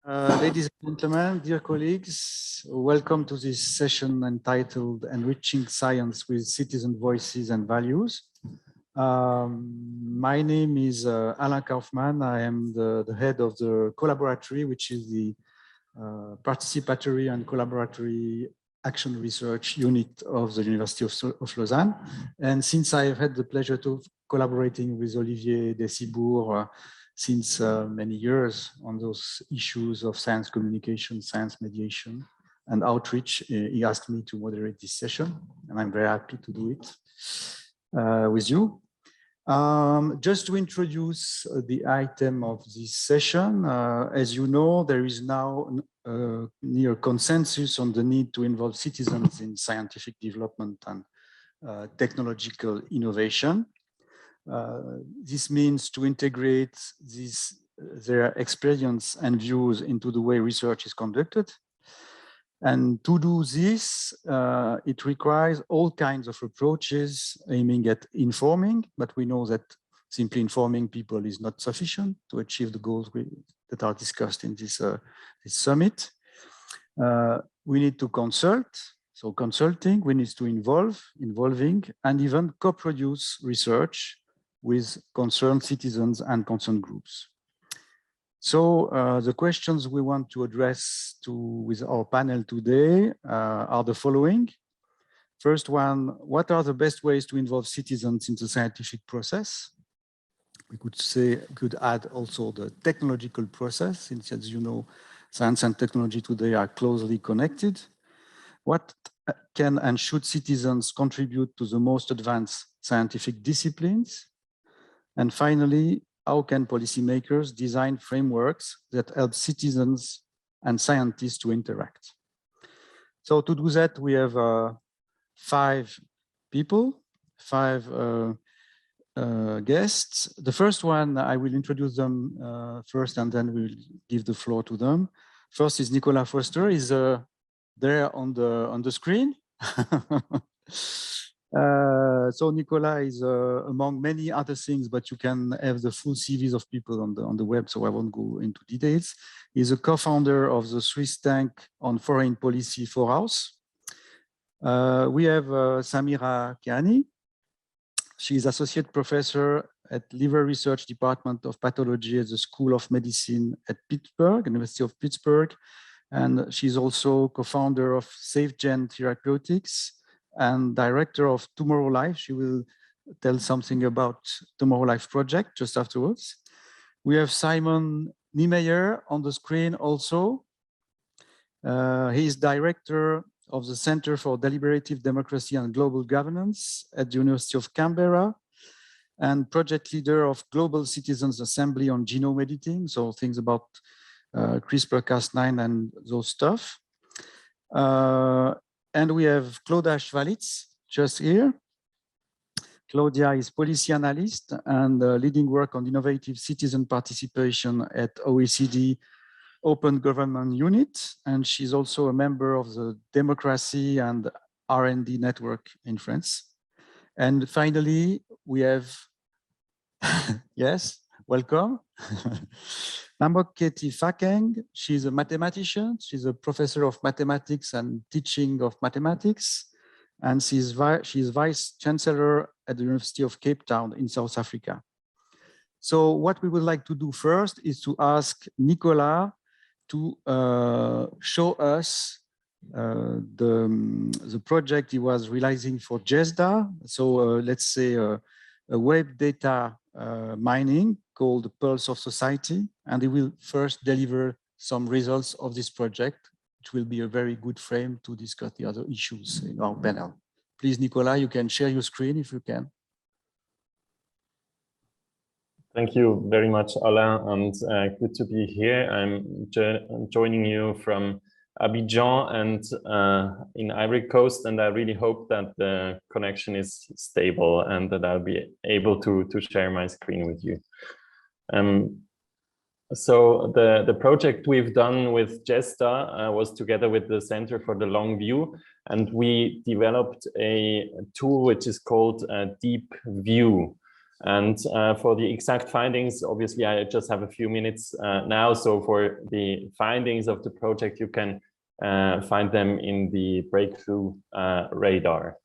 Ladies and gentlemen, dear colleagues, welcome to this session entitled Enriching Science with Citizen Voices and Values. My name is Alain Kaufmann. I am the head of the Collaboratory, which is the participatory and collaboratory action research unit of the University of Lausanne. And since I have had the pleasure of collaborating with Olivier Desibourg since many years on those issues of science communication, science mediation, and outreach, he asked me to moderate this session, and I'm very happy to do it with you. Just to introduce the item of this session, as you know, there is now near consensus on the need to involve citizens in scientific development and technological innovation. This means to integrate their experience and views into the way research is conducted. And to do this, it requires all kinds of approaches aiming at informing, but we know that simply informing people is not sufficient to achieve the goals that are discussed in this summit. We need to consult, so consulting, we need to involving, and even co-produce research with concerned citizens and concerned groups. So the questions we want to address with our panel today are the following. First one, what are the best ways to involve citizens in the scientific process? We could add also the technological process, since as you know, science and technology today are closely connected. What can and should citizens contribute to the most advanced scientific disciplines? And finally, how can policymakers design frameworks that help citizens and scientists to interact? So to do that, we have 5 people, 5 guests. The first one, I will introduce them first, and then we'll give the floor to them. First is Nicola Foster, is there on the screen. So Nicola is among many other things, but you can have the full CVs of people on the web, so I won't go into details. He's a co-founder of the Swiss Think on Foreign Policy for House. We have Samira Kiani. She is associate professor at Liver Research Department of Pathology at the School of Medicine at Pittsburgh, University of Pittsburgh. And she's also co-founder of SafeGen Therapeutics and director of Tomorrow Life. She will tell something about Tomorrow Life project just afterwards. We have Simon Niemeyer on the screen also. He is director of the Center for Deliberative Democracy and Global Governance at the University of Canberra and project leader of Global Citizens Assembly on Genome Editing, so things about CRISPR-Cas9 and those stuff. And we have Claudia Schwalitz just here. Claudia is policy analyst and leading work on innovative citizen participation at OECD Open Government Unit. And she's also a member of the Democracy and R&D Network in France. And finally, we have, yes, welcome. Namoketi Fakeng, she's a mathematician. She's a professor of mathematics and teaching of mathematics. And she's vice chancellor at the University of Cape Town in South Africa. So what we would like to do first is to ask Nicola to show us the project he was realizing for GESDA. So let's say a web data mining called the Pulse of Society, and he will first deliver some results of this project, which will be a very good frame to discuss the other issues in our panel. Please, Nicola, you can share your screen if you can. Thank you very much, Alain, and good to be here. I'm joining you from Abidjan and in Ivory Coast, and I really hope that the connection is stable and that I'll be able to share my screen with you. So the project we've done with GESDA was together with the Center for the Long View, and we developed a tool which is called Deep View. And for the exact findings, obviously, I just have a few minutes now. So for the findings of the project, you can find them in the breakthrough radar.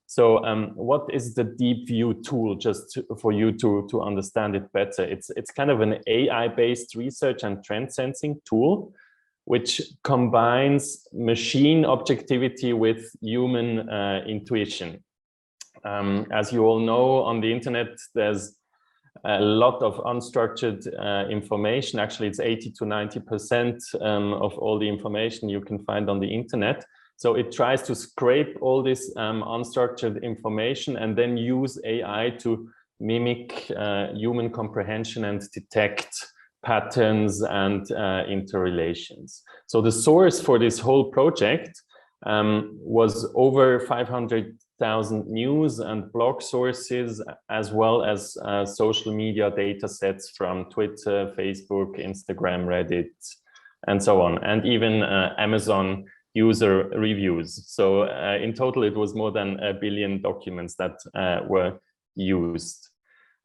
So what is the Deep View tool, just for you to understand it better? It's kind of an AI-based research and trend sensing tool, which combines machine objectivity with human intuition. As you all know, on the internet, there's a lot of unstructured information. Actually, it's 80 to 90% of all the information you can find on the internet. So it tries to scrape all this unstructured information and then use AI to mimic human comprehension and detect patterns and interrelations. So the source for this whole project was over 500,000 news and blog sources, as well as social media data sets from Twitter, Facebook, Instagram, Reddit, and so on, and even Amazon user reviews. So in total, it was more than 1 billion documents that were used.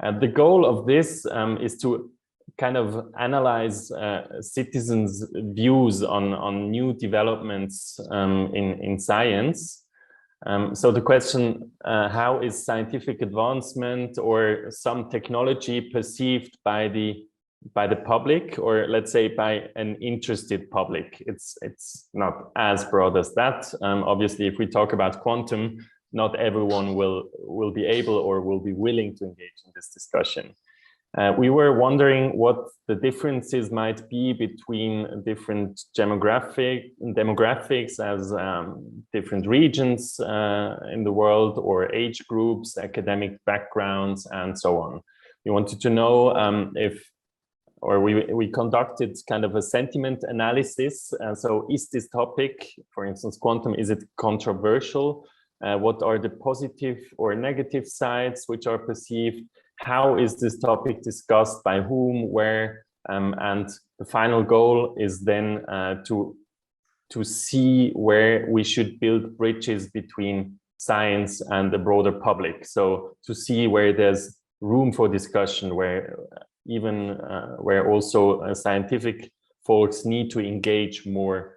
The goal of this is to kind of analyze citizens' views on new developments in science. So the question, how is scientific advancement or some technology perceived by the public, or let's say by an interested public? It's not as broad as that. Obviously, if we talk about quantum, not everyone will be able or will be willing to engage in this discussion. We were wondering what the differences might be between different demographics as different regions in the world, or age groups, academic backgrounds, and so on. We wanted to know we conducted kind of a sentiment analysis. So is this topic, for instance, quantum, is it controversial? What are the positive or negative sides which are perceived? How is this topic discussed, by whom, where? And the final goal is then to see where we should build bridges between science and the broader public. So to see where there's room for discussion, where also scientific folks need to engage more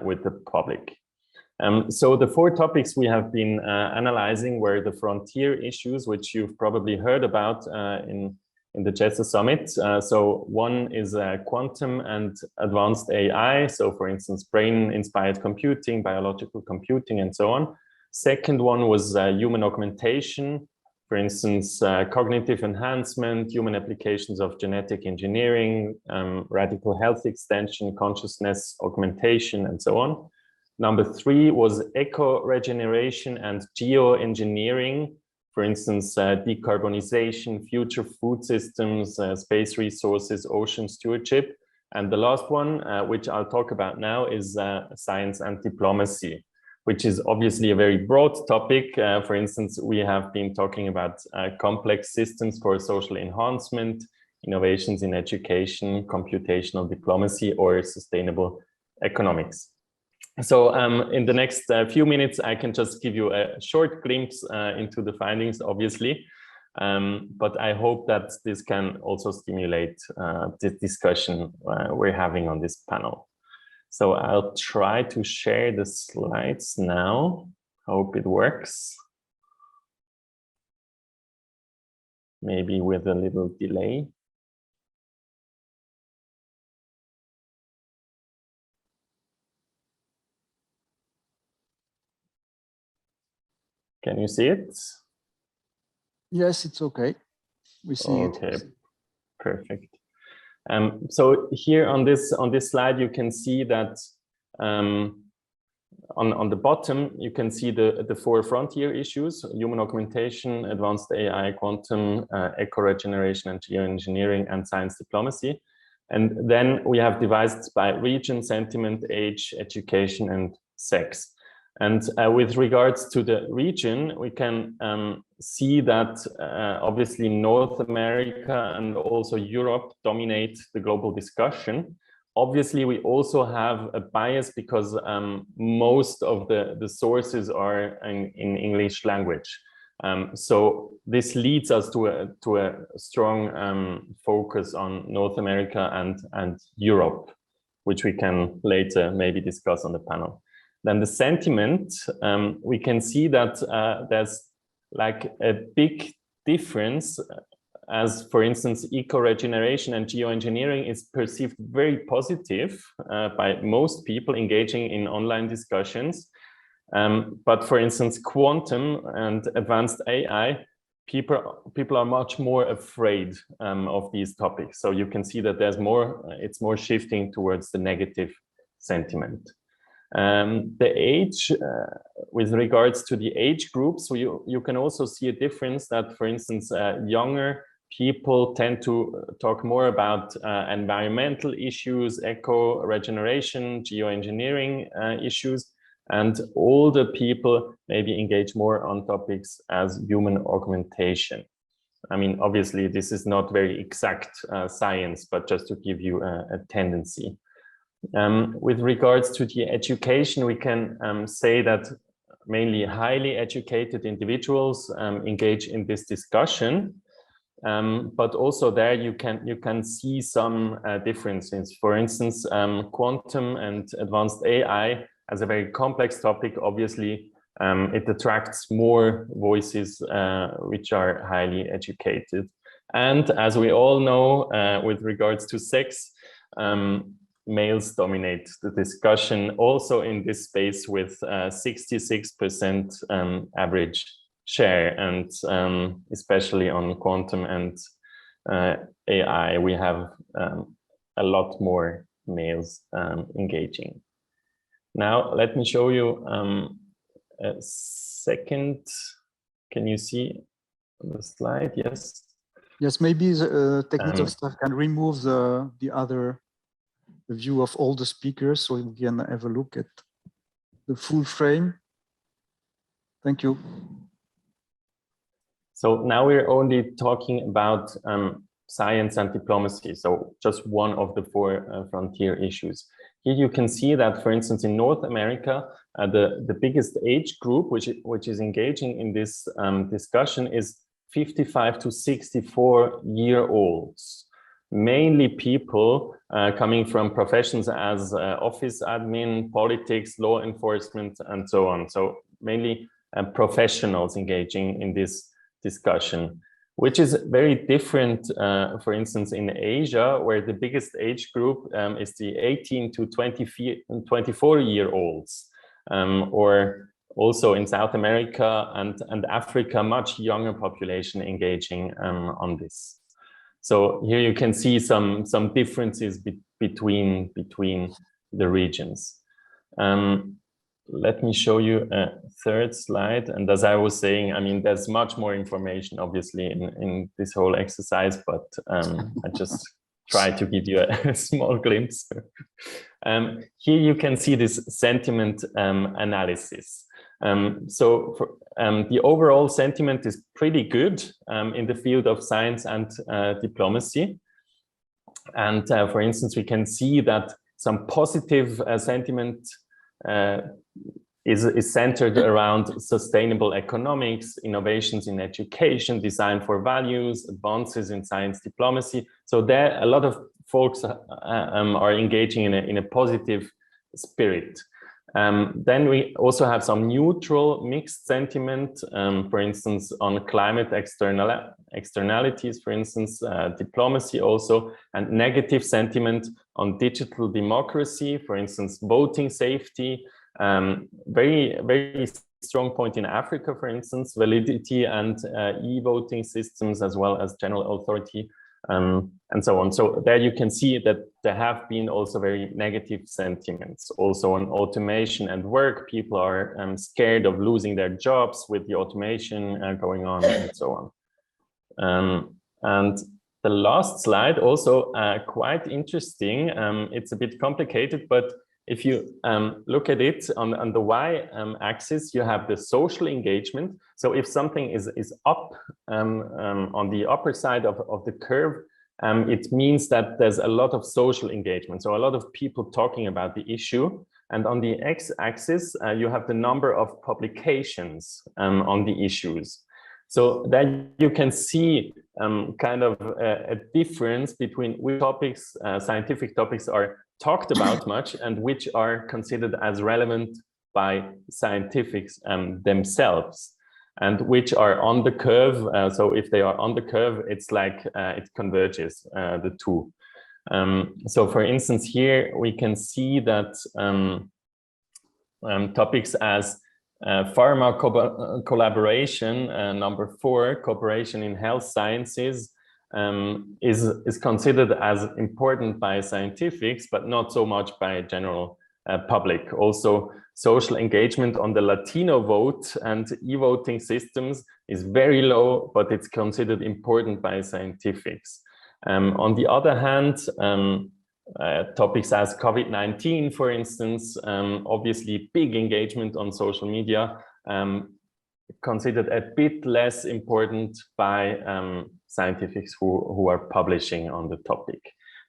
with the public. So the 4 topics we have been analyzing were the frontier issues, which you've probably heard about in the GESDA summit. So one is quantum and advanced AI. So for instance, brain-inspired computing, biological computing, and so on. Second one was human augmentation. For instance, cognitive enhancement, human applications of genetic engineering, radical health extension, consciousness augmentation, and so on. Number 3 was eco-regeneration and geoengineering. For instance, decarbonization, future food systems, space resources, ocean stewardship. And the last one, which I'll talk about now, is science and diplomacy, which is obviously a very broad topic. For instance, we have been talking about complex systems for social enhancement, innovations in education, computational diplomacy, or sustainable economics. So in the next few minutes, I can just give you a short glimpse into the findings, obviously. But I hope that this can also stimulate the discussion we're having on this panel. So I'll try to share the slides now. Hope it works. Maybe with a little delay. Can you see it? Yes, it's okay. We see it. Okay, perfect. So here on this slide, you can see that on the bottom, you can see the 4 frontier issues: human augmentation, advanced AI, quantum, eco-regeneration and geoengineering, and science diplomacy. And then we have divided by region, sentiment, age, education, and sex. And with regards to the region, we can see that obviously North America and also Europe dominate the global discussion. Obviously, we also have a bias because most of the sources are in English language. So this leads us to a strong focus on North America and Europe, which we can later maybe discuss on the panel. Then the sentiment, we can see that there's like a big difference, as for instance, eco-regeneration and geoengineering is perceived very positive by most people engaging in online discussions. But for instance, quantum and advanced AI, people are much more afraid of these topics. So you can see that there's more, it's more shifting towards the negative sentiment. The age, with regards to the age group, so you can also see a difference that, for instance, younger people tend to talk more about environmental issues, eco-regeneration, geoengineering issues, and older people maybe engage more on topics as human augmentation. I mean, obviously, this is not very exact science, but just to give you a tendency. With regards to the education, we can say that mainly highly educated individuals engage in this discussion, but also there you can see some differences. For instance, quantum and advanced AI as a very complex topic, obviously it attracts more voices which are highly educated. And as we all know, with regards to sex, males dominate the discussion also in this space with 66% average share, and especially on quantum and AI, we have a lot more males engaging. Now, let me show you a second. Can you see the slide? Yes. Yes, maybe the technical staff can remove the view of all the speakers so we can have a look at the full frame. Thank you. So now we're only talking about science and diplomacy. So just one of the four frontier issues. Here you can see that, for instance, in North America, the biggest age group which is engaging in this discussion is 55 to 64-year-olds, mainly people coming from professions as office admin, politics, law enforcement, and so on. So mainly professionals engaging in this discussion, which is very different, for instance, in Asia, where the biggest age group is the 18 to 24-year-olds, or also in South America and Africa, much younger population engaging on this. So here you can see some differences between the regions. Let me show you a third slide. And as I was saying, I mean, there's much more information, obviously, in this whole exercise, but I just try to give you a small glimpse. Here you can see this sentiment analysis. So the overall sentiment is pretty good in the field of science and diplomacy. And for instance, we can see that some positive sentiment is centered around sustainable economics, innovations in education, design for values, advances in science diplomacy. So there, a lot of folks are engaging in a positive spirit. Then we also have some neutral mixed sentiment, for instance, on climate externalities, for instance, diplomacy also, and negative sentiment on digital democracy, for instance, voting safety, very, very strong point in Africa, for instance, validity and e-voting systems, as well as general authority, and so on. So there you can see that there have been also very negative sentiments. Also on automation and work, people are scared of losing their jobs with the automation going on and so on. And the last slide also quite interesting. It's a bit complicated, but if you look at it on the y-axis, you have the social engagement. So if something is up on the upper side of the curve, it means that there's a lot of social engagement. So a lot of people talking about the issue. And on the x-axis, you have the number of publications on the issues. So that you can see kind of a difference between which topics, scientific topics, are talked about much and which are considered as relevant by scientifics themselves, and which are on the curve. So if they are on the curve, it's like it converges, the two. So for instance, here we can see that topics as pharma collaboration, number 4, cooperation in health sciences, is considered as important by scientifics, but not so much by general public. Also, social engagement on the Latino vote and e-voting systems is very low, but it's considered important by scientifics. On the other hand, topics as COVID-19, for instance, obviously big engagement on social media, considered a bit less important by scientifics who are publishing on the topic.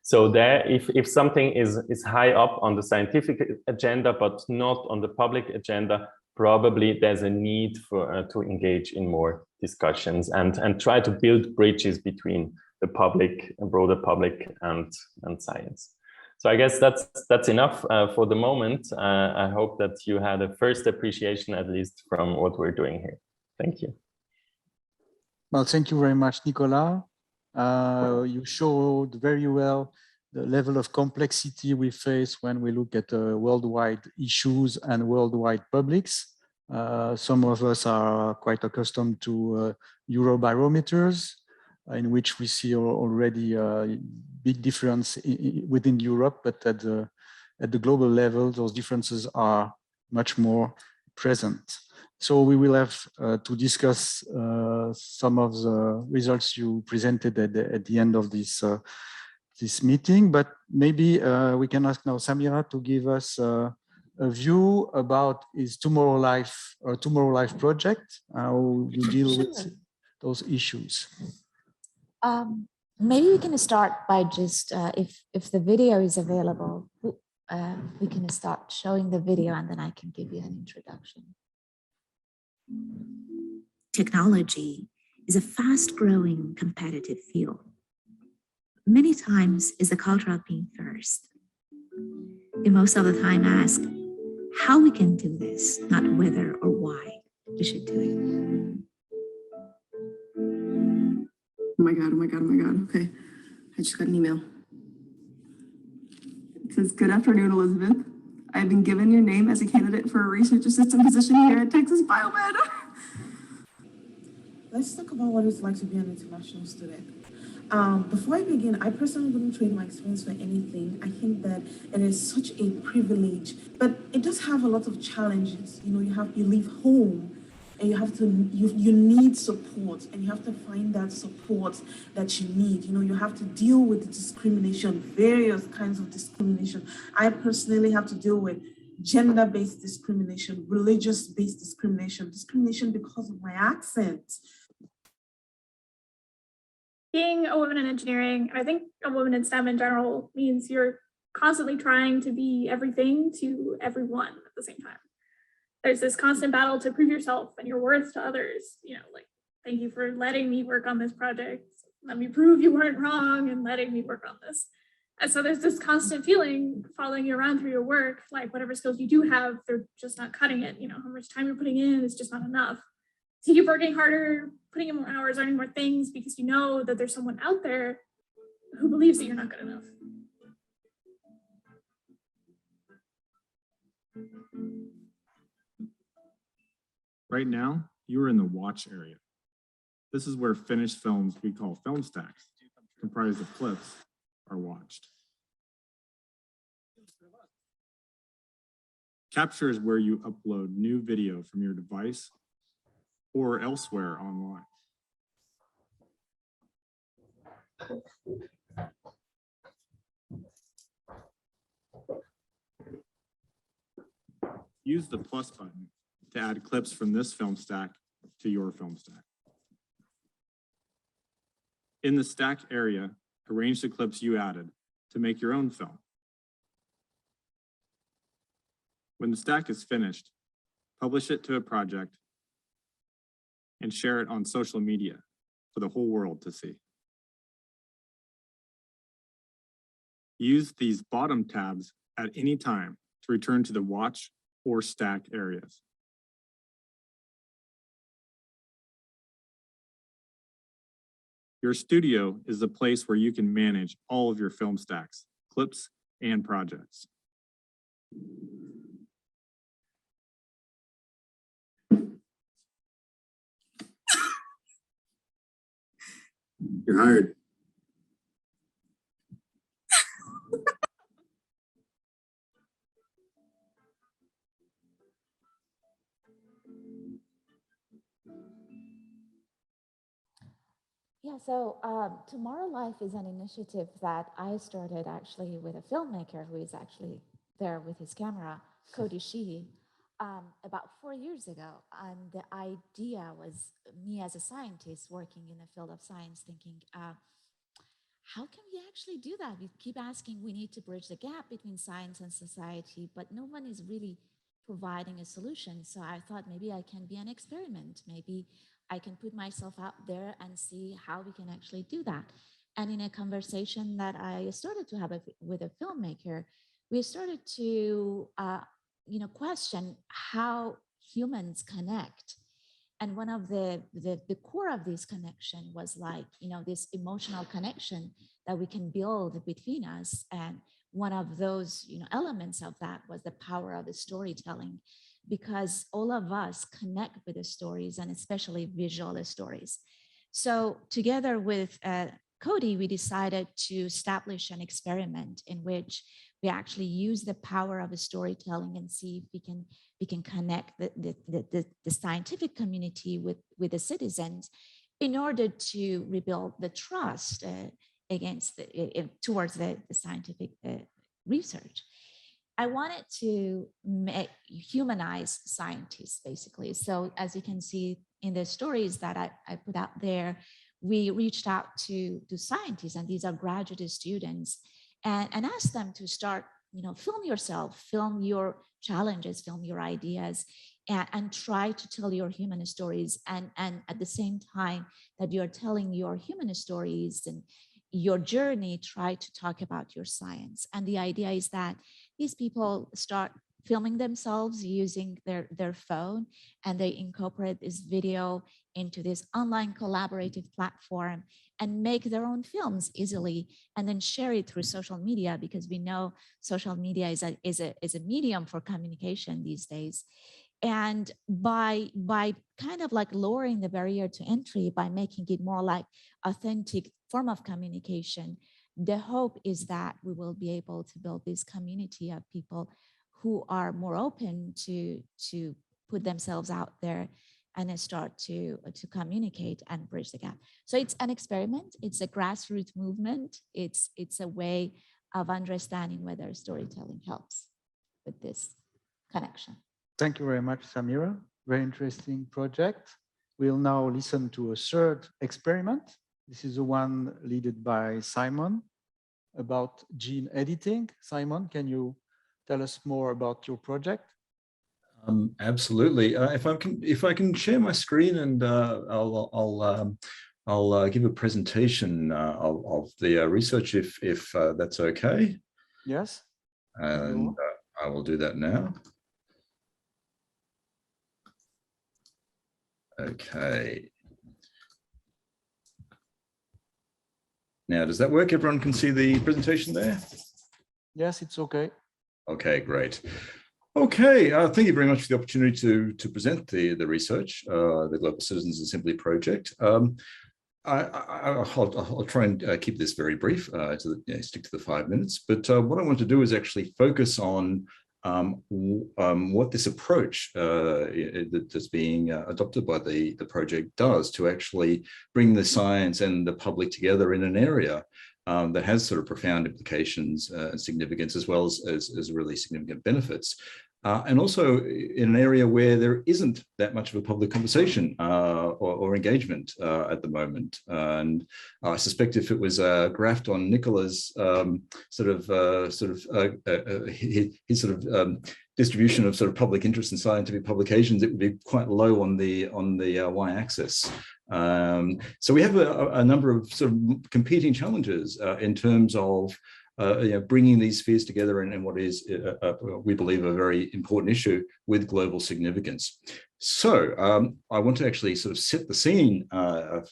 So there, if something is high up on the scientific agenda, but not on the public agenda, probably there's a need for to engage in more discussions and try to build bridges between the public, broader public, and science. So I guess that's enough for the moment. I hope that you had a first appreciation, at least, from what we're doing here. Thank you. Well, thank you very much, Nicola. You showed very well the level of complexity we face when we look at worldwide issues and worldwide publics. Some of us are quite accustomed to Eurobarometers, in which we see already a big difference within Europe, but at the global level, those differences are much more present. So we will have to discuss some of the results you presented at the end of this meeting, but maybe we can ask now Samira to give us a view about his Tomorrow Life project, how you deal with those issues. Maybe we can start by just, if the video is available, we can start showing the video and then I can give you an introduction. Technology is a fast-growing competitive field. Many times is the culture of being first. We most of the time ask how we can do this, not whether or why we should do it. Oh my God, oh my God, oh my God. Okay, I just got an email. It says, good afternoon, Elizabeth. I have been given your name as a candidate for a research assistant position here at Texas Biomed. Let's talk about what it's like to be an international student. Before I begin, I personally wouldn't trade my experience for anything. I think that it is such a privilege, but it does have a lot of challenges. You know, you leave home and you need support, and you have to find that support that you need. You know, you have to deal with the discrimination, various kinds of discrimination. I personally have to deal with gender-based discrimination, religious-based discrimination, discrimination because of my accent. Being a woman in engineering, I think a woman in STEM in general, means you're constantly trying to be everything to everyone at the same time. There's this constant battle to prove yourself and your worth to others. You know, like, thank you for letting me work on this project. Let me prove you weren't wrong and letting me work on this. And so there's this constant feeling following you around through your work, like whatever skills you do have, they're just not cutting it. You know, how much time you're putting in is just not enough. So you keep working harder, putting in more hours, learning more things, because you know that there's someone out there who believes that you're not good enough. Right now, you are in the watch area. This is where finished films we call film stacks, comprised of clips, are watched. Capture is where you upload new video from your device or elsewhere online. Use the plus button to add clips from this film stack to your film stack. In the stack area, arrange the clips you added to make your own film. When the stack is finished, publish it to a project and share it on social media for the whole world to see. Use these bottom tabs at any time to return to the watch or stack areas. Your studio is the place where you can manage all of your film stacks, clips, and projects. You're hired. Yeah, so Tomorrow Life is an initiative that I started actually with a filmmaker who is actually there with his camera, Cody Sheehy, about 4 years ago. And the idea was me as a scientist working in the field of science thinking, how can we actually do that? We keep asking, we need to bridge the gap between science and society, but no one is really providing a solution. So I thought maybe I can be an experiment. Maybe I can put myself out there and see how we can actually do that. And in a conversation that I started to have with a filmmaker, we started to question how humans connect. And one of the core of this connection was like, this emotional connection that we can build between us. And one of those, elements of that was the power of the storytelling, because all of us connect with the stories and especially visual stories. So together with Cody, we decided to establish an experiment in which we actually use the power of storytelling and see if we can connect the scientific community with the citizens in order to rebuild the trust towards the scientific research. I wanted to humanize scientists, basically. So as you can see in the stories that I put out there, we reached out to scientists, and these are graduate students, and asked them to start, film yourself, film your challenges, film your ideas, and try to tell your human stories. And at the same time that you're telling your human stories and your journey, try to talk about your science. And the idea is that these people start filming themselves using their phone, and they incorporate this video into this online collaborative platform and make their own films easily, and then share it through social media, because we know social media is a medium for communication these days. And by kind of like lowering the barrier to entry, by making it more like authentic form of communication, the hope is that we will be able to build this community of people who are more open to put themselves out there and then start to communicate and bridge the gap. So it's an experiment. It's a grassroots movement. It's a way of understanding whether storytelling helps with this connection. Thank you very much, Samira. Very interesting project. We'll now listen to a third experiment. This is the one led by Simon about gene editing. Simon, can you tell us more about your project? Absolutely. If I can share my screen, and I'll give a presentation of the research, if that's okay. Yes. And I will do that now. Okay. Now, does that work? Everyone can see the presentation there? Yes, it's okay. Okay, great. Okay, thank you very much for the opportunity to present the research, the Global Citizens Assembly project. I'll try and keep this very brief, stick to the 5 minutes. But what I want to do is actually focus on what this approach that's being adopted by the project does to actually bring the science and the public together in an area that has sort of profound implications and significance, as well as really significant benefits. And also in an area where there isn't that much of a public conversation or engagement at the moment. And I suspect if it was graphed on Nicola's distribution of sort of public interest in scientific publications, it would be quite low on the y-axis. So we have a number of sort of competing challenges in terms of bringing these spheres together in what is, we believe, a very important issue with global significance. So I want to actually sort of set the scene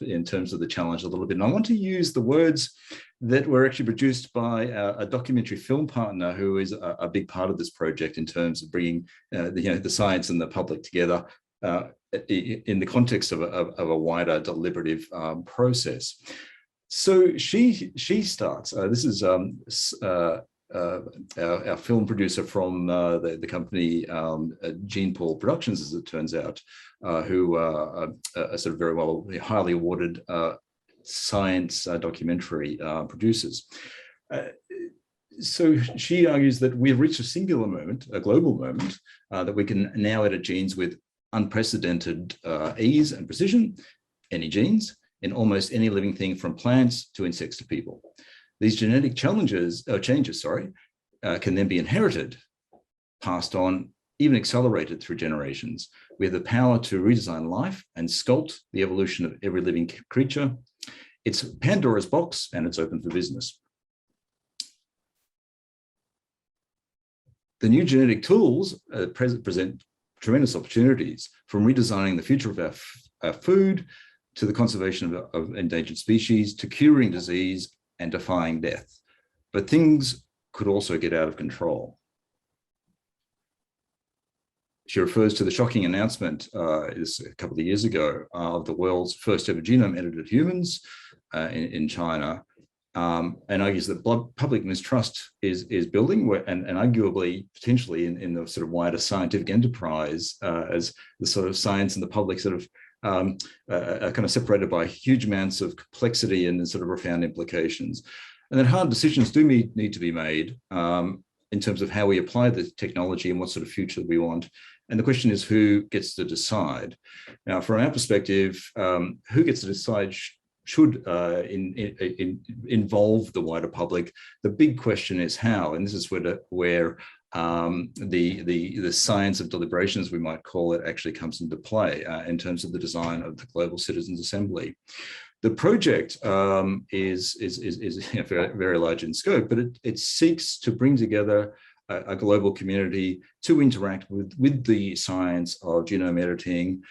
in terms of the challenge a little bit. And I want to use the words that were actually produced by a documentary film partner who is a big part of this project in terms of bringing the science and the public together in the context of a wider deliberative process. So she starts. This is our film producer from the company Gene Paul Productions, as it turns out, who are sort of very well, highly awarded science documentary producers. So she argues that we've reached a singular moment, a global moment, that we can now edit genes with unprecedented ease and precision, any genes, in almost any living thing from plants to insects to people. These genetic changes, can then be inherited, passed on, even accelerated through generations. We have the power to redesign life and sculpt the evolution of every living creature. It's Pandora's box and it's open for business. The new genetic tools present tremendous opportunities, from redesigning the future of our food, to the conservation of endangered species, to curing disease and defying death. But things could also get out of control. She refers to the shocking announcement a couple of years ago of the world's first ever genome edited humans in China, and argues that public mistrust is building, and arguably, potentially in the sort of wider scientific enterprise, as the sort of science and the public sort of are kind of separated by huge amounts of complexity and sort of profound implications. And then hard decisions do need to be made in terms of how we apply the technology and what sort of future we want. And the question is, who gets to decide? Now, from our perspective, who gets to decide should involve the wider public. The big question is how, and this is where the science of deliberation, as we might call it, actually comes into play in terms of the design of the Global Citizens Assembly. The project is very, very large in scope, but it seeks to bring together a global community to interact with the science of genome editing,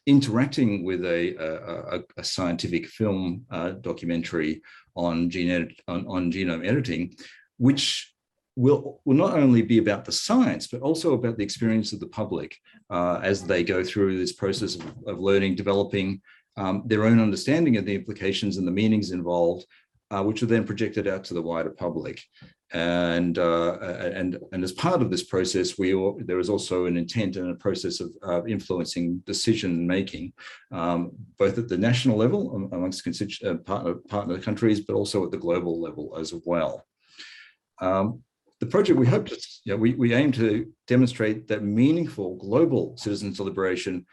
interacting with a scientific film documentary on genome editing, which will not only be about the science, but also about the experience of the public as they go through this process of learning, developing their own understanding of the implications and the meanings involved, which are then projected out to the wider public. And as part of this process, there is also an intent and a process of influencing decision making, both at the national level amongst partner countries, but also at the global level as well. The project, we hope to, we aim to demonstrate that meaningful global citizens' deliberation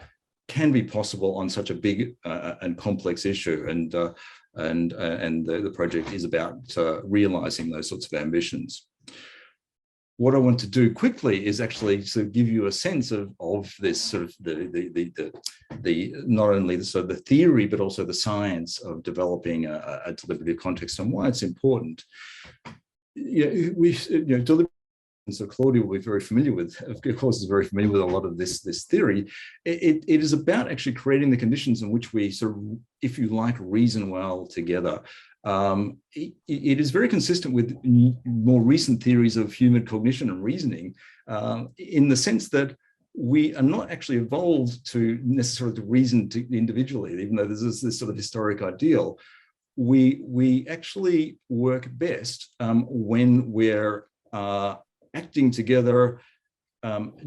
can be possible on such a big and complex issue, and the project is about realizing those sorts of ambitions. What I want to do quickly is actually to give you a sense of this sort of not only the theory, but also the science of developing a deliberative context and why it's important. So Claudia will be very familiar with, of course, is very familiar with a lot of this theory. It is about actually creating the conditions in which we sort of, if you like, reason well together. It is very consistent with more recent theories of human cognition and reasoning, in the sense that we are not actually evolved to necessarily reason individually, even though there's this sort of historic ideal. We actually work best when we're acting together,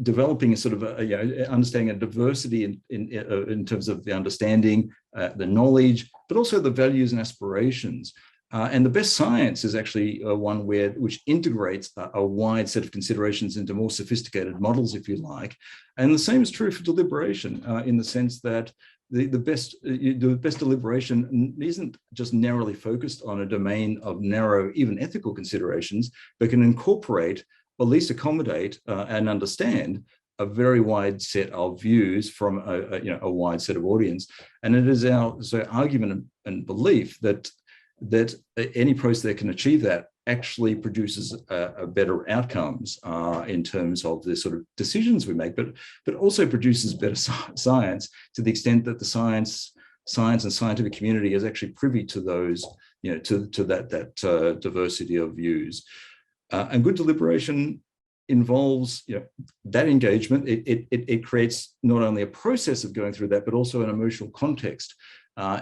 developing a sort of understanding a diversity in terms of the understanding, the knowledge, but also the values and aspirations. And the best science is actually one which integrates a wide set of considerations into more sophisticated models, if you like. And the same is true for deliberation, in the sense that the best deliberation isn't just narrowly focused on a domain of narrow, even ethical considerations, but can incorporate or at least accommodate and understand a very wide set of views from a wide set of audience. And it is our argument and belief that any process that can achieve that actually produces a better outcomes in terms of the sort of decisions we make, but also produces better science to the extent that the science and scientific community is actually privy to those, to that diversity of views. And good deliberation involves that engagement. It creates not only a process of going through that, but also an emotional context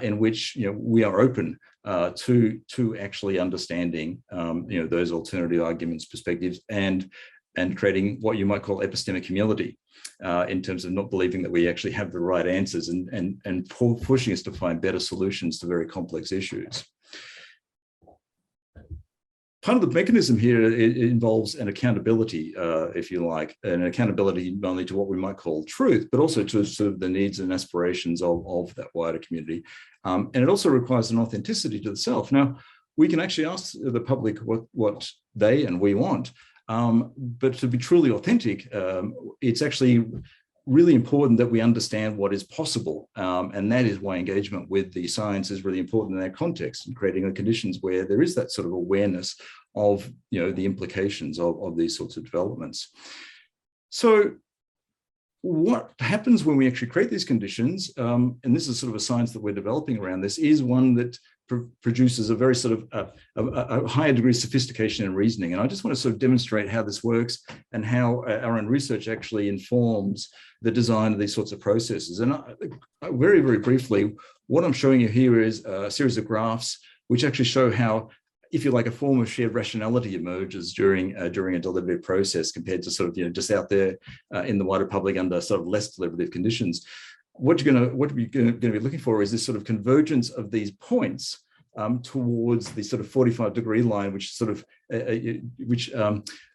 in which we are open to actually understanding those alternative arguments, perspectives, and creating what you might call epistemic humility in terms of not believing that we actually have the right answers and pushing us to find better solutions to very complex issues. Part of the mechanism here, it involves an accountability, if you like, an accountability not only to what we might call truth, but also to sort of the needs and aspirations of that wider community. And it also requires an authenticity to the self. Now, we can actually ask the public what they and we want, but to be truly authentic, it's actually really important that we understand what is possible. And that is why engagement with the science is really important in that context, and creating the conditions where there is that sort of awareness of the implications of these sorts of developments. So what happens when we actually create these conditions, and this is sort of a science that we're developing around this, is one that produces a very sort of a higher degree of sophistication and reasoning. And I just want to sort of demonstrate how this works and how our own research actually informs the design of these sorts of processes. And very, very briefly, what I'm showing you here is a series of graphs which actually show how, if you like, a form of shared rationality emerges during a deliberative process compared to sort of just out there in the wider public under sort of less deliberative conditions. What we're going to be looking for is this sort of convergence of these points towards the sort of 45-degree line, which sort of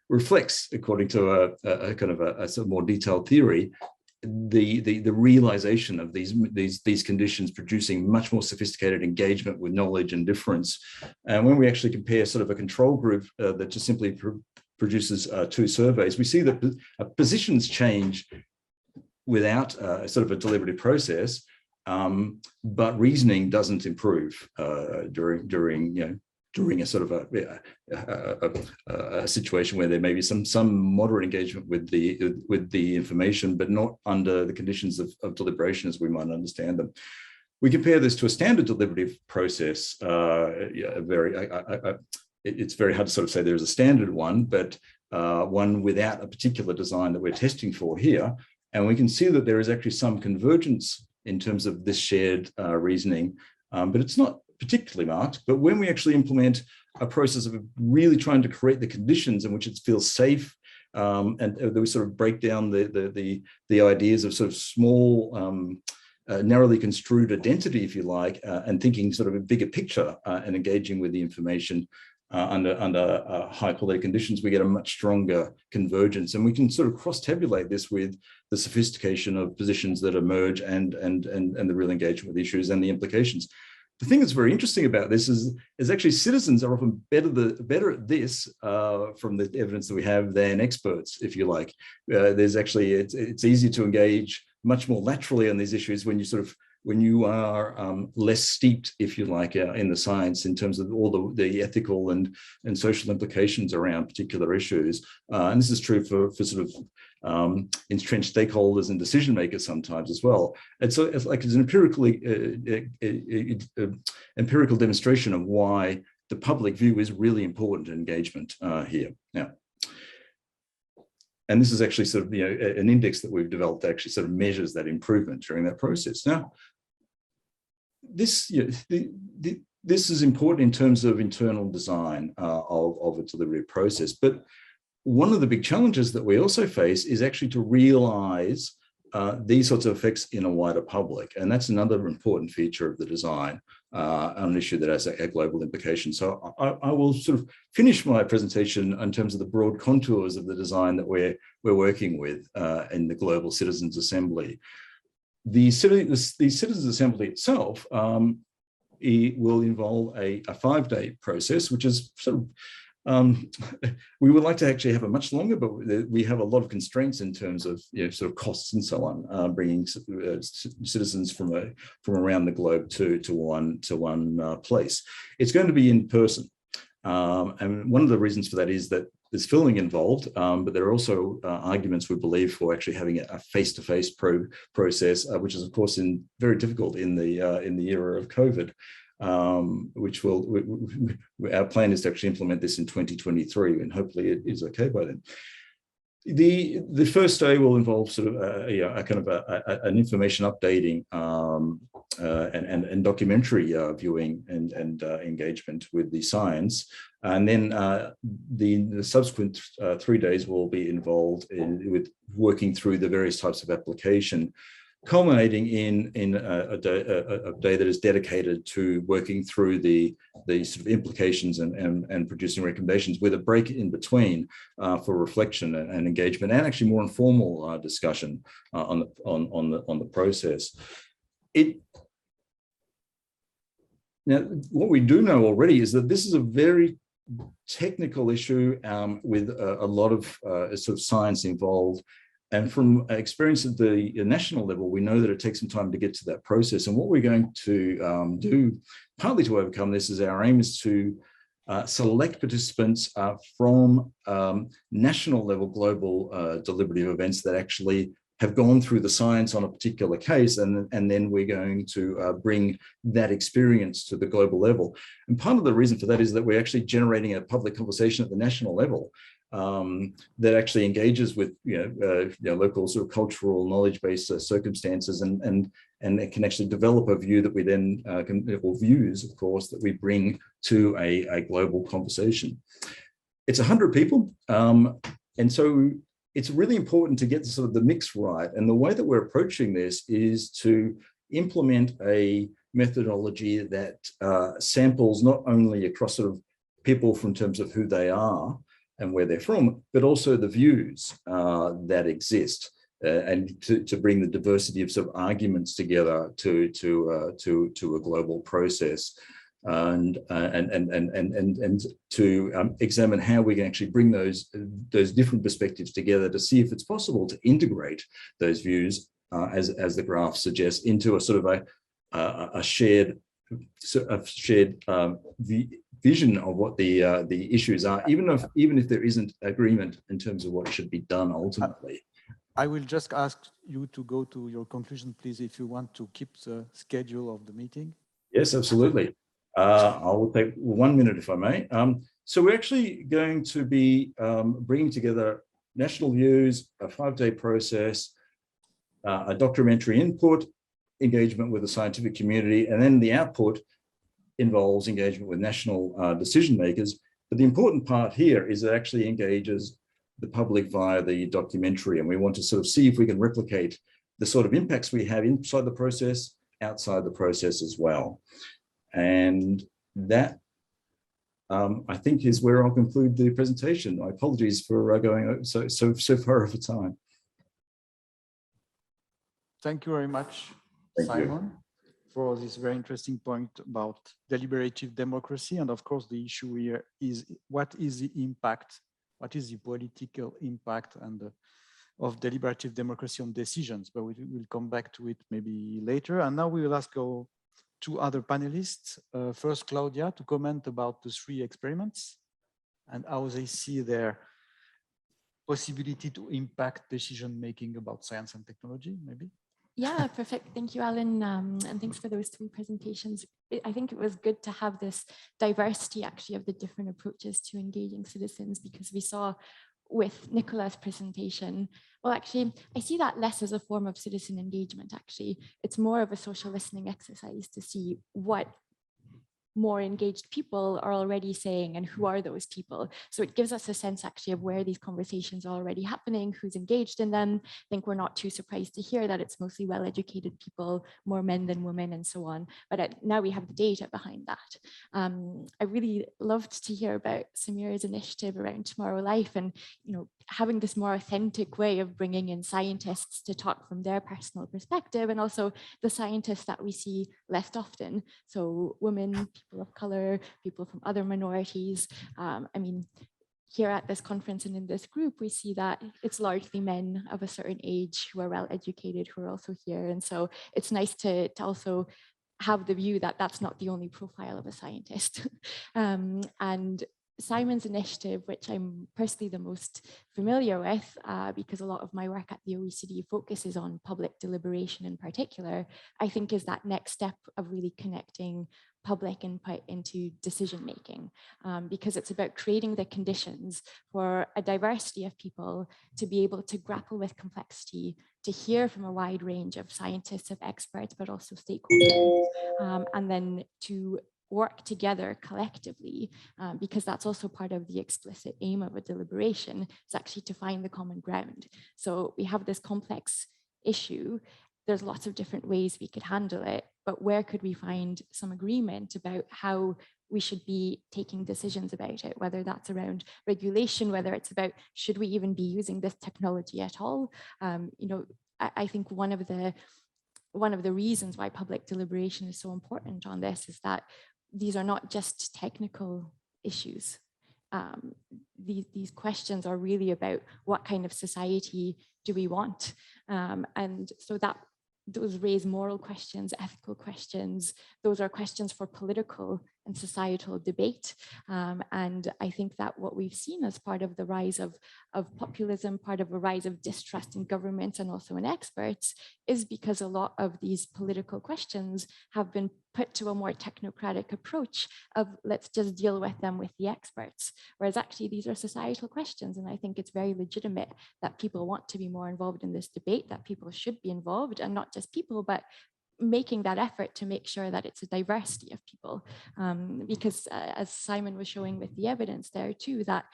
reflects, according to a kind of a sort of more detailed theory, the realization of these conditions producing much more sophisticated engagement with knowledge and difference. And when we actually compare sort of a control group that just simply produces two surveys, we see that positions change without sort of a deliberative process, but reasoning doesn't improve during a sort of a situation where there may be some moderate engagement with the information, but not under the conditions of deliberation as we might understand them. We compare this to a standard deliberative process. It's very hard to sort of say there's a standard one, but one without a particular design that we're testing for here. And we can see that there is actually some convergence in terms of this shared reasoning, but it's not particularly marked. But when we actually implement a process of really trying to create the conditions in which it feels safe, and we sort of break down the ideas of sort of small, narrowly construed identity, if you like, and thinking sort of a bigger picture and engaging with the information under high quality conditions, we get a much stronger convergence, and we can sort of cross-tabulate this with the sophistication of positions that emerge and the real engagement with issues and the implications. The thing that's very interesting about this is actually citizens are often better at this from the evidence that we have than experts, if you like. There's actually, it's easy to engage much more laterally on these issues when you are less steeped, if you like, in the science in terms of all the ethical and social implications around particular issues. And this is true for sort of entrenched stakeholders and decision makers sometimes as well. And so it's like it's an empirical demonstration of why the public view is really important in engagement here. Now, and this is actually sort of an index that we've developed that actually sort of measures that improvement during that process. Now, this is important in terms of internal design of a deliberative process, but one of the big challenges that we also face is actually to realize these sorts of effects in a wider public, and that's another important feature of the design, an issue that has a global implication. So I will sort of finish my presentation in terms of the broad contours of the design that we're working with in the Global Citizens Assembly. The Citizens Assembly itself it will involve a 5-day process, which is sort of We would like to actually have a much longer, but we have a lot of constraints in terms of sort of costs and so on, bringing citizens from around the globe to one place. It's going to be in person, and one of the reasons for that is that there's filming involved, but there are also arguments, we believe, for actually having a face-to-face process, which is of course very difficult in the era of COVID. Which our plan is to actually implement this in 2023, and hopefully it is okay by then. The first day will involve sort of a kind of an information updating and documentary viewing and engagement with the science, and then the subsequent 3 days will be involved with working through the various types of application, culminating in a day that is dedicated to working through the sort of implications and producing recommendations, with a break in between for reflection and engagement, and actually more informal discussion on the process. Now, what we do know already is that this is a very technical issue with a lot of sort of science involved. And from experience at the national level, we know that it takes some time to get to that process. And what we're going to do, partly to overcome this, is our aim is to select participants from national level global deliberative events that actually have gone through the science on a particular case, and then we're going to bring that experience to the global level. And part of the reason for that is that we're actually generating a public conversation at the national level that actually engages with local sort of cultural knowledge-based circumstances, and it can actually develop a view that we then or views, of course, that we bring to a global conversation. It's 100 people, and so it's really important to get the sort of the mix right. And the way that we're approaching this is to implement a methodology that samples not only across sort of people from terms of who they are and where they're from, but also the views that exist, and to bring the diversity of sort of arguments together to a global process, and to examine how we can actually bring those different perspectives together to see if it's possible to integrate those views, as the graph suggests, into a sort of a shared vision of what the issues are, even if there isn't agreement in terms of what should be done ultimately. I will just ask you to go to your conclusion, please, if you want to keep the schedule of the meeting. Yes, absolutely. I will take 1 minute, if I may. So we're actually going to be bringing together national views, a 5-day process, a documentary input, engagement with the scientific community, and then the output involves engagement with national decision makers. But the important part here is it actually engages the public via the documentary, and we want to sort of see if we can replicate the sort of impacts we have inside the process, outside the process as well. And that, I think, is where I'll conclude the presentation. My apologies for going so far over time. Thank you very much, Thank Simon, for this very interesting point about deliberative democracy. And of course, the issue here is what is the impact, what is the political impact of deliberative democracy on decisions, but we will come back to it maybe later. And now we will ask our 2 other panelists. First, Claudia, to comment about the 3 experiments and how they see their possibility to impact decision-making about science and technology, maybe. Yeah, perfect. Thank you, Alan. And thanks for those 3 presentations. I think it was good to have this diversity actually of the different approaches to engaging citizens, because we saw with Nicola's presentation, well, actually, I see that less as a form of citizen engagement, actually. It's more of a social listening exercise to see what more engaged people are already saying and who are those people. So it gives us a sense actually of where these conversations are already happening, who's engaged in them. I think we're not too surprised to hear that it's mostly well-educated people, more men than women and so on. But now we have the data behind that. I really loved to hear about Samir's initiative around Tomorrow Life, and having this more authentic way of bringing in scientists to talk from their personal perspective, and also the scientists that we see less often. So women, people of color, people from other minorities. I mean, here at this conference and in this group, we see that it's largely men of a certain age who are well educated who are also here. And so it's nice to also have the view that that's not the only profile of a scientist. And Simon's initiative, which I'm personally the most familiar with, because a lot of my work at the OECD focuses on public deliberation in particular, I think is that next step of really connecting public input into decision making, because it's about creating the conditions for a diversity of people to be able to grapple with complexity, to hear from a wide range of scientists, of experts, but also stakeholders, and then to work together collectively, because that's also part of the explicit aim of a deliberation, is actually to find the common ground. So we have this complex issue. There's lots of different ways we could handle it, but where could we find some agreement about how we should be taking decisions about it, whether that's around regulation, whether it's about should we even be using this technology at all? You know, I think one of the reasons why public deliberation is so important on this is that these are not just technical issues. These questions are really about what kind of society do we want? And so that those raise moral questions, ethical questions. Those are questions for political and societal debate. And I think that what we've seen as part of the rise of populism, part of a rise of distrust in government and also in experts, is because a lot of these political questions have been put to a more technocratic approach of let's just deal with them with the experts. Whereas actually these are societal questions. And I think it's very legitimate that people want to be more involved in this debate, that people should be involved, and not just people, but making that effort to make sure that it's a diversity of people. Because as Simon was showing with the evidence there too, that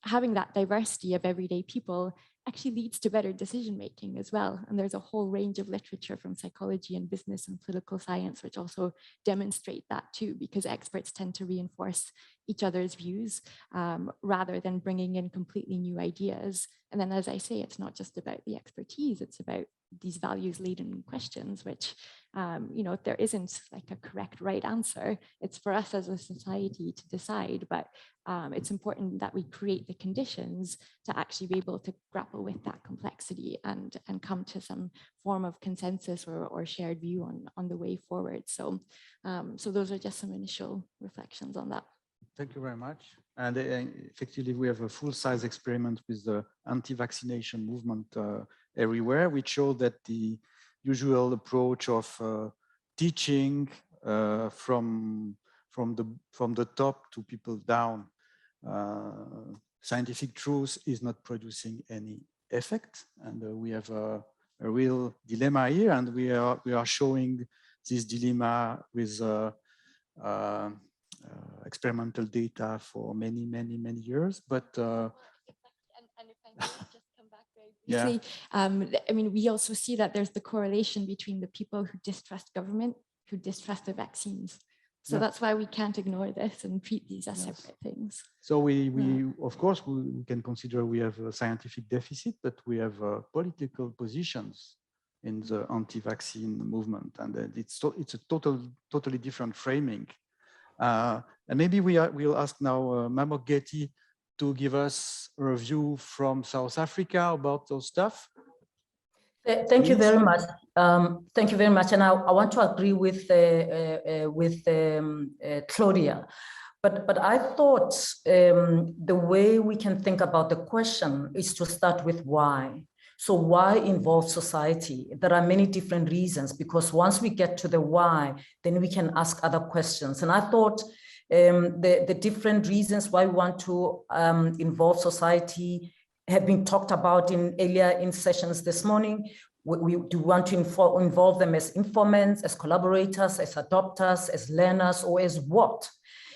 having that diversity of everyday people actually leads to better decision making as well. And there's a whole range of literature from psychology and business and political science, which also demonstrate that too, because experts tend to reinforce each other's views rather than bringing in completely new ideas. And then, as I say, it's not just about the expertise, it's about these values-laden questions, which, you know, there isn't like a correct right answer. It's for us as a society to decide, but it's important that we create the conditions to actually be able to grapple with that complexity and come to some form of consensus or shared view on the way forward. So, so those are just some initial reflections on that. Thank you very much. And effectively, we have a full-size experiment with the anti-vaccination movement everywhere, which showed that the usual approach of teaching from the top to people down, scientific truth is not producing any effect, and we have a real dilemma here, and we are showing this dilemma with experimental data for many years, but yeah. I mean, we also see that there's the correlation between the people who distrust government, who distrust the vaccines. So that's why we can't ignore this and treat these as separate things. So we of course, we can consider we have a scientific deficit, but we have political positions in the anti-vaccine movement, and it's a totally different framing. And maybe we'll ask now Mamok Getty to give us a review from South Africa about those stuff. Thank you very much. Thank you very much. And I want to agree with Claudia. But I thought the way we can think about the question is to start with why. So why involve society? There are many different reasons, because once we get to the why, then we can ask other questions. And I thought the different reasons why we want to involve society have been talked about earlier in sessions this morning. We do want to involve them as informants, as collaborators, as adopters, as learners, or as what?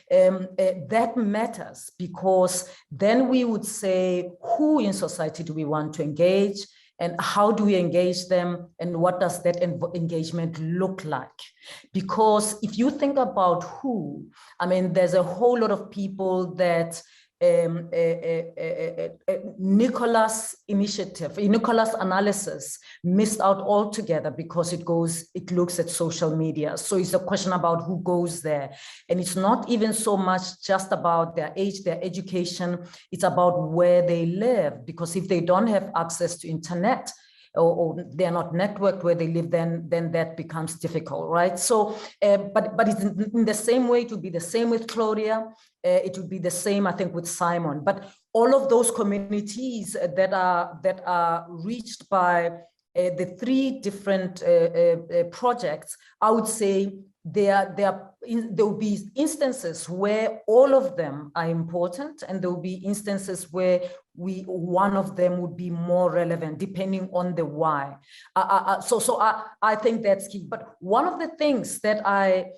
That matters, because then we would say, who in society do we want to engage, and how do we engage them, and what does that engagement look like? Because if you think about who, I mean, there's a whole lot of people that Nicola's initiative, Nicola's analysis missed out altogether because it looks at social media. So it's a question about who goes there. And it's not even so much just about their age, their education, it's about where they live, because if they don't have access to internet, or they're not networked where they live, then that becomes difficult, right? So, but it's in the same way, it would be the same with Claudia, it would be the same, I think, with Simon. But all of those communities that are reached by the three different projects, I would say there will be instances where all of them are important, and there will be instances where one of them would be more relevant depending on the why. So I think that's key. But one of the things that I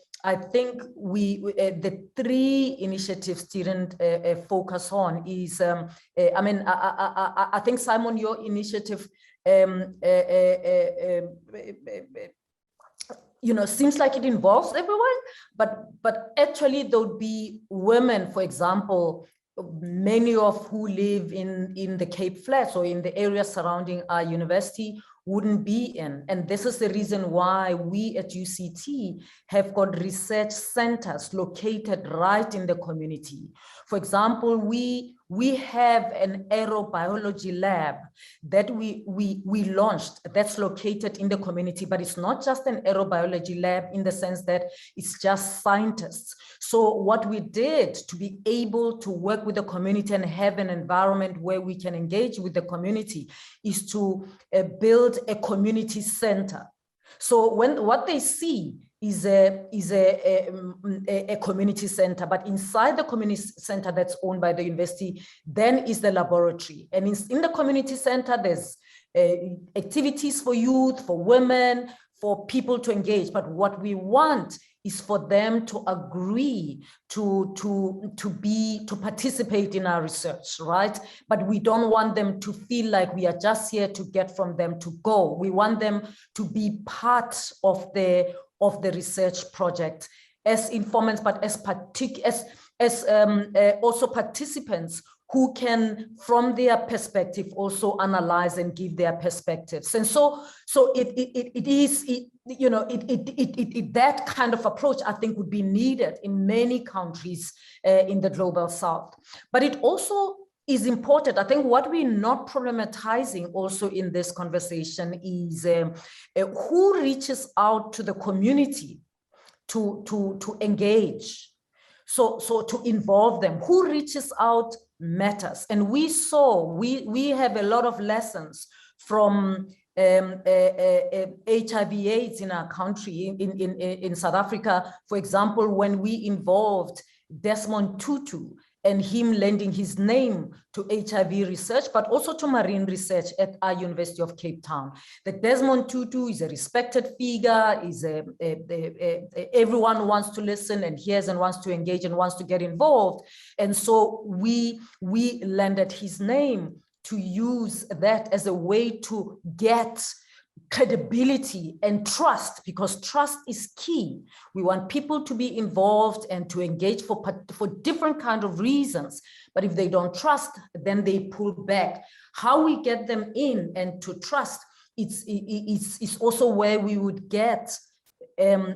think the three initiatives didn't focus on is, I think, Simon, your initiative seems like it involves everyone, but actually there would be women, for example, many of who live in the Cape Flats or in the area surrounding our university wouldn't be in. And this is the reason why we at UCT have got research centers located right in the community. For example, we have an aerobiology lab that we launched that's located in the community, but it's not just an aerobiology lab in the sense that it's just scientists. So what we did to be able to work with the community and have an environment where we can engage with the community is to build a community center. So what they see is a community center, but inside the community center that's owned by the university, then is the laboratory. And in the community center, there's activities for youth, for women, for people to engage. But what we want is for them to agree to participate in our research, right? But we don't want them to feel like we are just here to get from them to go. We want them to be part of the research project as informants, but as also participants who can, from their perspective, also analyze and give their perspectives. And so that kind of approach, I think, would be needed in many countries in the global South. But it also is important. I think what we're not problematizing also in this conversation is who reaches out to the community to engage, so to involve them. Who reaches out matters. And we have a lot of lessons from HIV/AIDS in our country, in South Africa, for example, when we involved Desmond Tutu and him lending his name to HIV research, but also to marine research at our University of Cape Town. That Desmond Tutu is a respected figure, everyone wants to listen and hears and wants to engage and wants to get involved. And so we lended his name to use that as a way to get credibility and trust, because trust is key. We want people to be involved and to engage for different kind of reasons. But if they don't trust, then they pull back. How we get them in and to trust, it's also where we would get a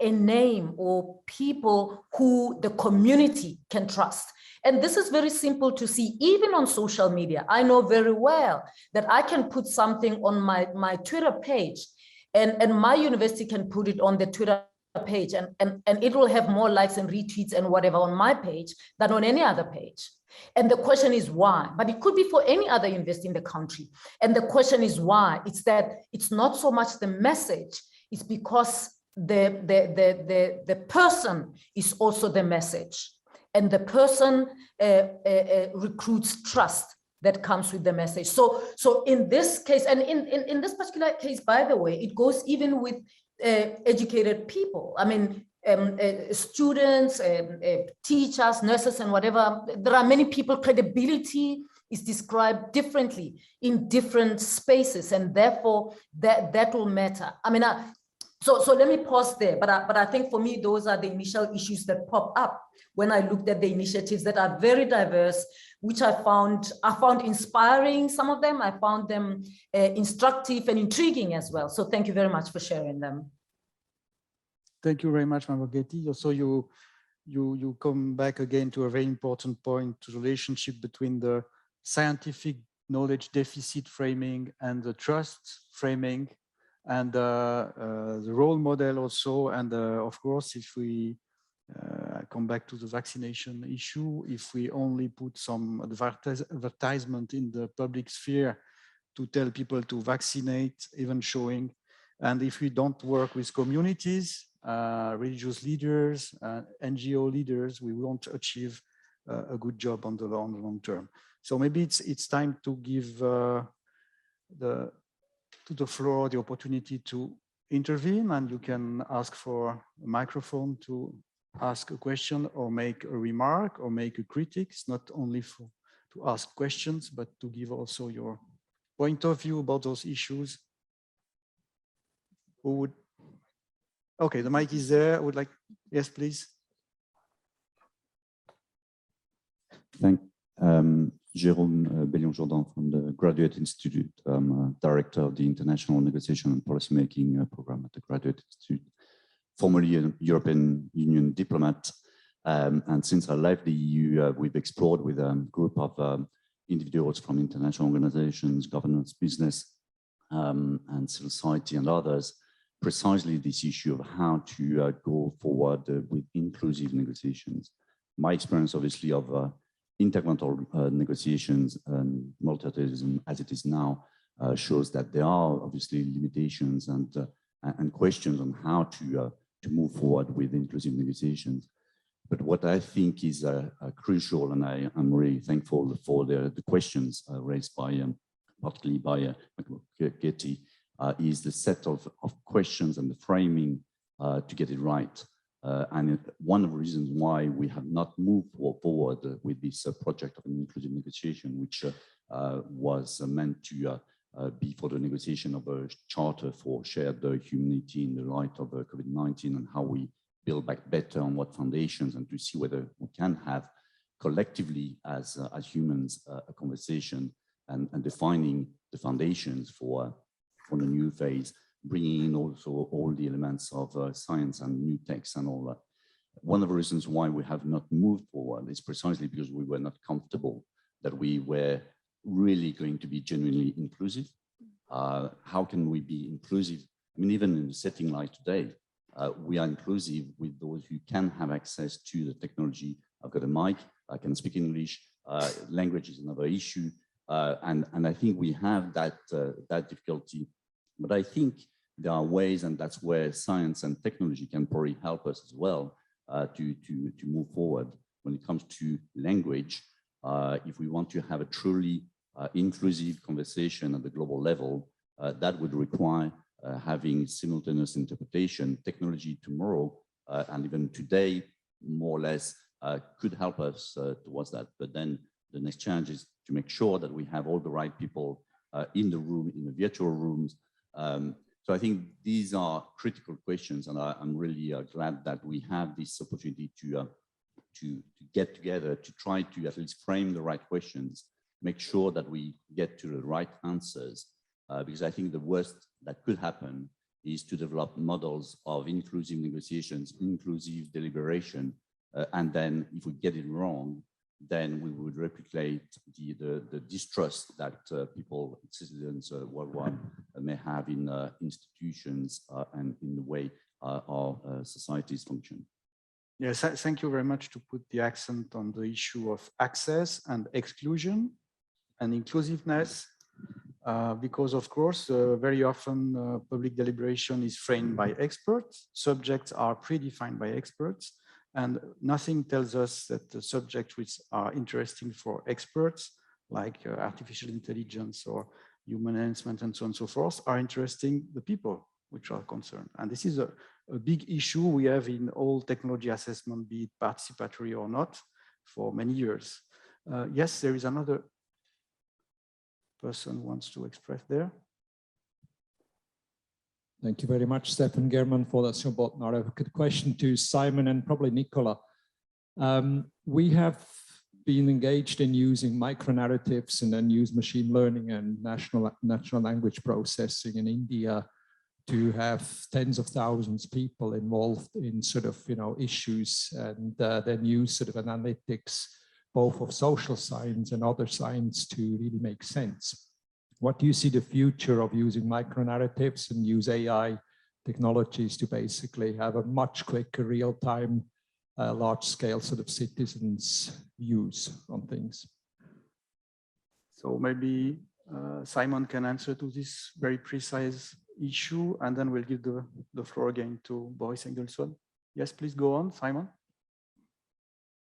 name or people who the community can trust. And this is very simple to see, even on social media. I know very well that I can put something on my Twitter page, and my university can put it on the Twitter page, and it will have more likes and retweets and whatever on my page than on any other page. And the question is why? But it could be for any other university in the country. And the question is why? It's that it's not so much the message, it's because the person is also the message. And the person recruits trust that comes with the message. So in this case, and in this particular case, by the way, it goes even with educated people. I mean, students, teachers, nurses, and whatever. There are many people. Credibility is described differently in different spaces, and therefore that will matter. I mean, So let me pause there, but I think for me, those are the initial issues that pop up when I looked at the initiatives that are very diverse, which I found inspiring. Some of them, I found them instructive and intriguing as well. So thank you very much for sharing them. Thank you very much, Mme. Getty. So you come back again to a very important point, to the relationship between the scientific knowledge deficit framing and the trust framing, and the role model also. And of course, if we come back to the vaccination issue, if we only put some advertisement in the public sphere to tell people to vaccinate, even showing, and if we don't work with communities, religious leaders, NGO leaders, we won't achieve a good job on the long term. So maybe it's time to give to the floor the opportunity to intervene, and you can ask for a microphone to ask a question or make a remark or make a critique. It's not only to ask questions, but to give also your point of view about those issues. Who would? Okay, the mic is there. I would like, yes, please. Thank Jérôme Bellion-Jourdan from the Graduate Institute. I'm director of the International Negotiation and Policymaking program at the Graduate Institute, formerly a European Union diplomat. And since I left the EU, we've explored with a group of individuals from international organizations, governance, business, and civil society and others, precisely this issue of how to go forward with inclusive negotiations. My experience, obviously, of intergovernmental negotiations and multilateralism as it is now shows that there are obviously limitations and questions on how to move forward with inclusive negotiations. But what I think is crucial, and I'm really thankful for the questions raised by, particularly by Getty, is the set of questions and the framing to get it right. And one of the reasons why we have not moved forward with this project of an inclusive negotiation, which was meant to be for the negotiation of a charter for shared humanity in the light of COVID-19 and how we build back better on what foundations, and to see whether we can have collectively as humans a conversation and defining the foundations for the new phase, bringing in also all the elements of science and new texts and all that. One of the reasons why we have not moved forward is precisely because we were not comfortable that we were really going to be genuinely inclusive. How can we be inclusive? I mean, even in a setting like today, we are inclusive with those who can have access to the technology. I've got a mic, I can speak English, language is another issue. And I think we have that difficulty. But I think there are ways, and that's where science and technology can probably help us as well to move forward when it comes to language. If we want to have a truly inclusive conversation at the global level, that would require having simultaneous interpretation. Technology tomorrow and even today, more or less, could help us towards that. But then the next challenge is to make sure that we have all the right people in the room, in the virtual rooms. So I think these are critical questions, and I'm really glad that we have this opportunity to get together to try to at least frame the right questions, make sure that we get to the right answers, because I think the worst that could happen is to develop models of inclusive negotiations, inclusive deliberation, and then if we get it wrong, then we would replicate the distrust that people, citizens worldwide may have in institutions and in the way our societies function. Yes, thank you very much to put the accent on the issue of access and exclusion and inclusiveness, because of course, very often public deliberation is framed by experts. Subjects are predefined by experts. And nothing tells us that the subjects which are interesting for experts, like artificial intelligence or human enhancement and so on and so forth, are interesting the people which are concerned. And this is a big issue we have in all technology assessment, be it participatory or not, for many years. Yes, there is another person who wants to express there. Thank you very much, Stefan German, for that Botnar. I have a good question to Simon and probably Nicola. We have been engaged in using micronarratives and then use machine learning and natural language processing in India to have tens of thousands of people involved in sort of, issues, and then use sort of analytics, both of social science and other science, to really make sense. What do you see the future of using micronarratives and use AI technologies to basically have a much quicker real-time, large-scale sort of citizens' views on things? So maybe Simon can answer to this very precise issue, and then we'll give the floor again to Boris Engelson. Yes, please go on, Simon.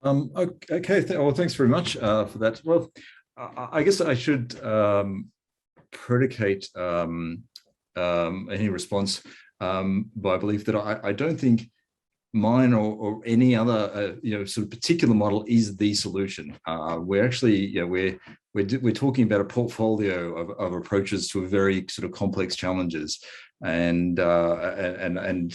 Okay, well, thanks very much for that. Well, I guess I should predicate any response by belief that I don't think mine or any other sort of particular model is the solution. We're actually, we're talking about a portfolio of approaches to a very sort of complex challenges, and I'm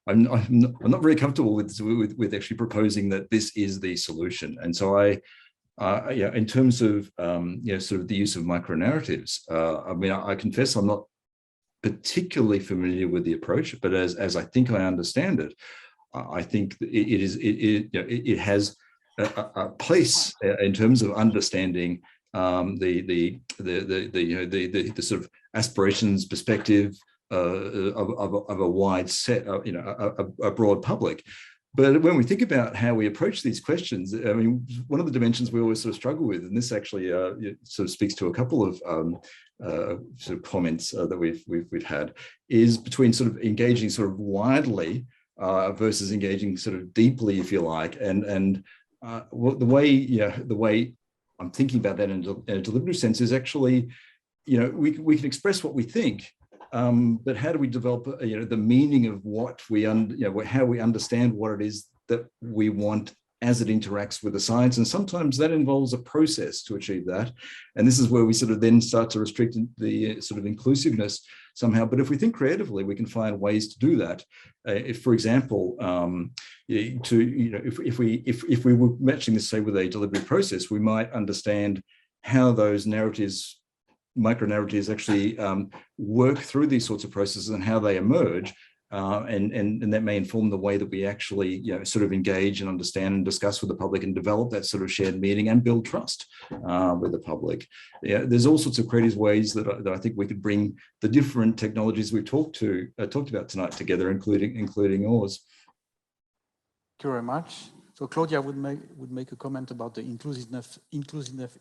not very comfortable with actually proposing that this is the solution. And so yeah, in terms of sort of the use of micronarratives, I mean, I confess I'm not particularly familiar with the approach, but as I think I understand it, I think it has a place in terms of understanding the sort of aspirations, perspective of a wide set, a broad public. But when we think about how we approach these questions, I mean, one of the dimensions we always sort of struggle with, and this actually sort of speaks to a couple of sort of comments that we've had, is between sort of engaging sort of widely versus engaging sort of deeply, if you like, and the way I'm thinking about that in a deliberative sense is actually, we can express what we think. But how do we develop, the meaning of what we, how we understand what it is that we want as it interacts with the science? And sometimes that involves a process to achieve that. And this is where we sort of then start to restrict the sort of inclusiveness somehow. But if we think creatively, we can find ways to do that. If, for example, if we were matching this, say, with a deliberative process, we might understand how those narratives, micronarratives, actually work through these sorts of processes and how they emerge, and that may inform the way that we actually sort of engage and understand and discuss with the public and develop that sort of shared meaning and build trust with the public. There's all sorts of creative ways that I think we could bring the different technologies we've talked about tonight together, including yours. Thank you very much. So Claudia would make a comment about the inclusiveness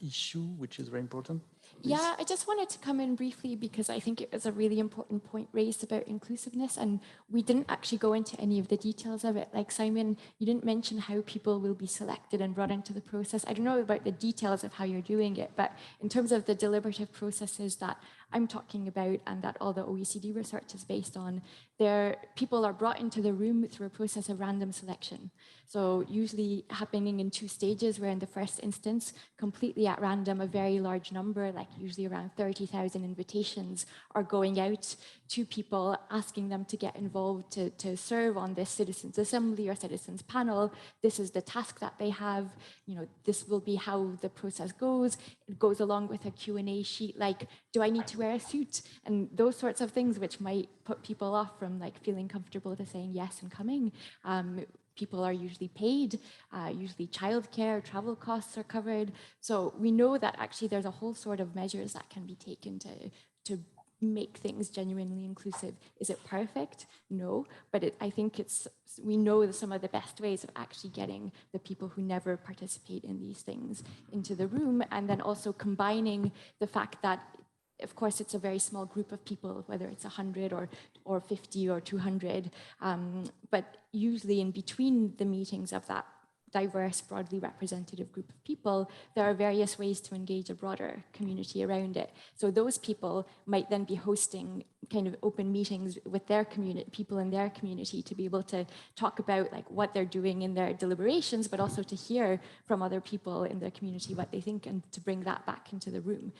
issue, which is very important. Please. Yeah, I just wanted to come in briefly because I think it was a really important point raised about inclusiveness, and we didn't actually go into any of the details of it. Like Simon, you didn't mention how people will be selected and brought into the process. I don't know about the details of how you're doing it, but in terms of the deliberative processes that I'm talking about and that all the OECD research is based on, people are brought into the room through a process of random selection. So usually happening in 2 stages, where in the first instance, completely at random, a very large number, like usually around 30,000 invitations, are going out to people, asking them to get involved to serve on this citizens assembly or citizens panel. This is the task that they have. This will be how the process goes. It goes along with a Q&A sheet, like, do I need to wear a suit? And those sorts of things, which might put people off from like feeling comfortable to saying yes and coming. People are usually paid, usually childcare, travel costs are covered. So we know that actually there's a whole sort of measures that can be taken to make things genuinely inclusive. Is it perfect? No, but I think we know some of the best ways of actually getting the people who never participate in these things into the room, and then also combining the fact that, of course, it's a very small group of people, whether it's 100 or 50 or 200, but usually in between the meetings of that diverse, broadly representative group of people, there are various ways to engage a broader community around it. So those people might then be hosting kind of open meetings with their community, people in their community, to be able to talk about like what they're doing in their deliberations, but also to hear from other people in their community what they think and to bring that back into the room.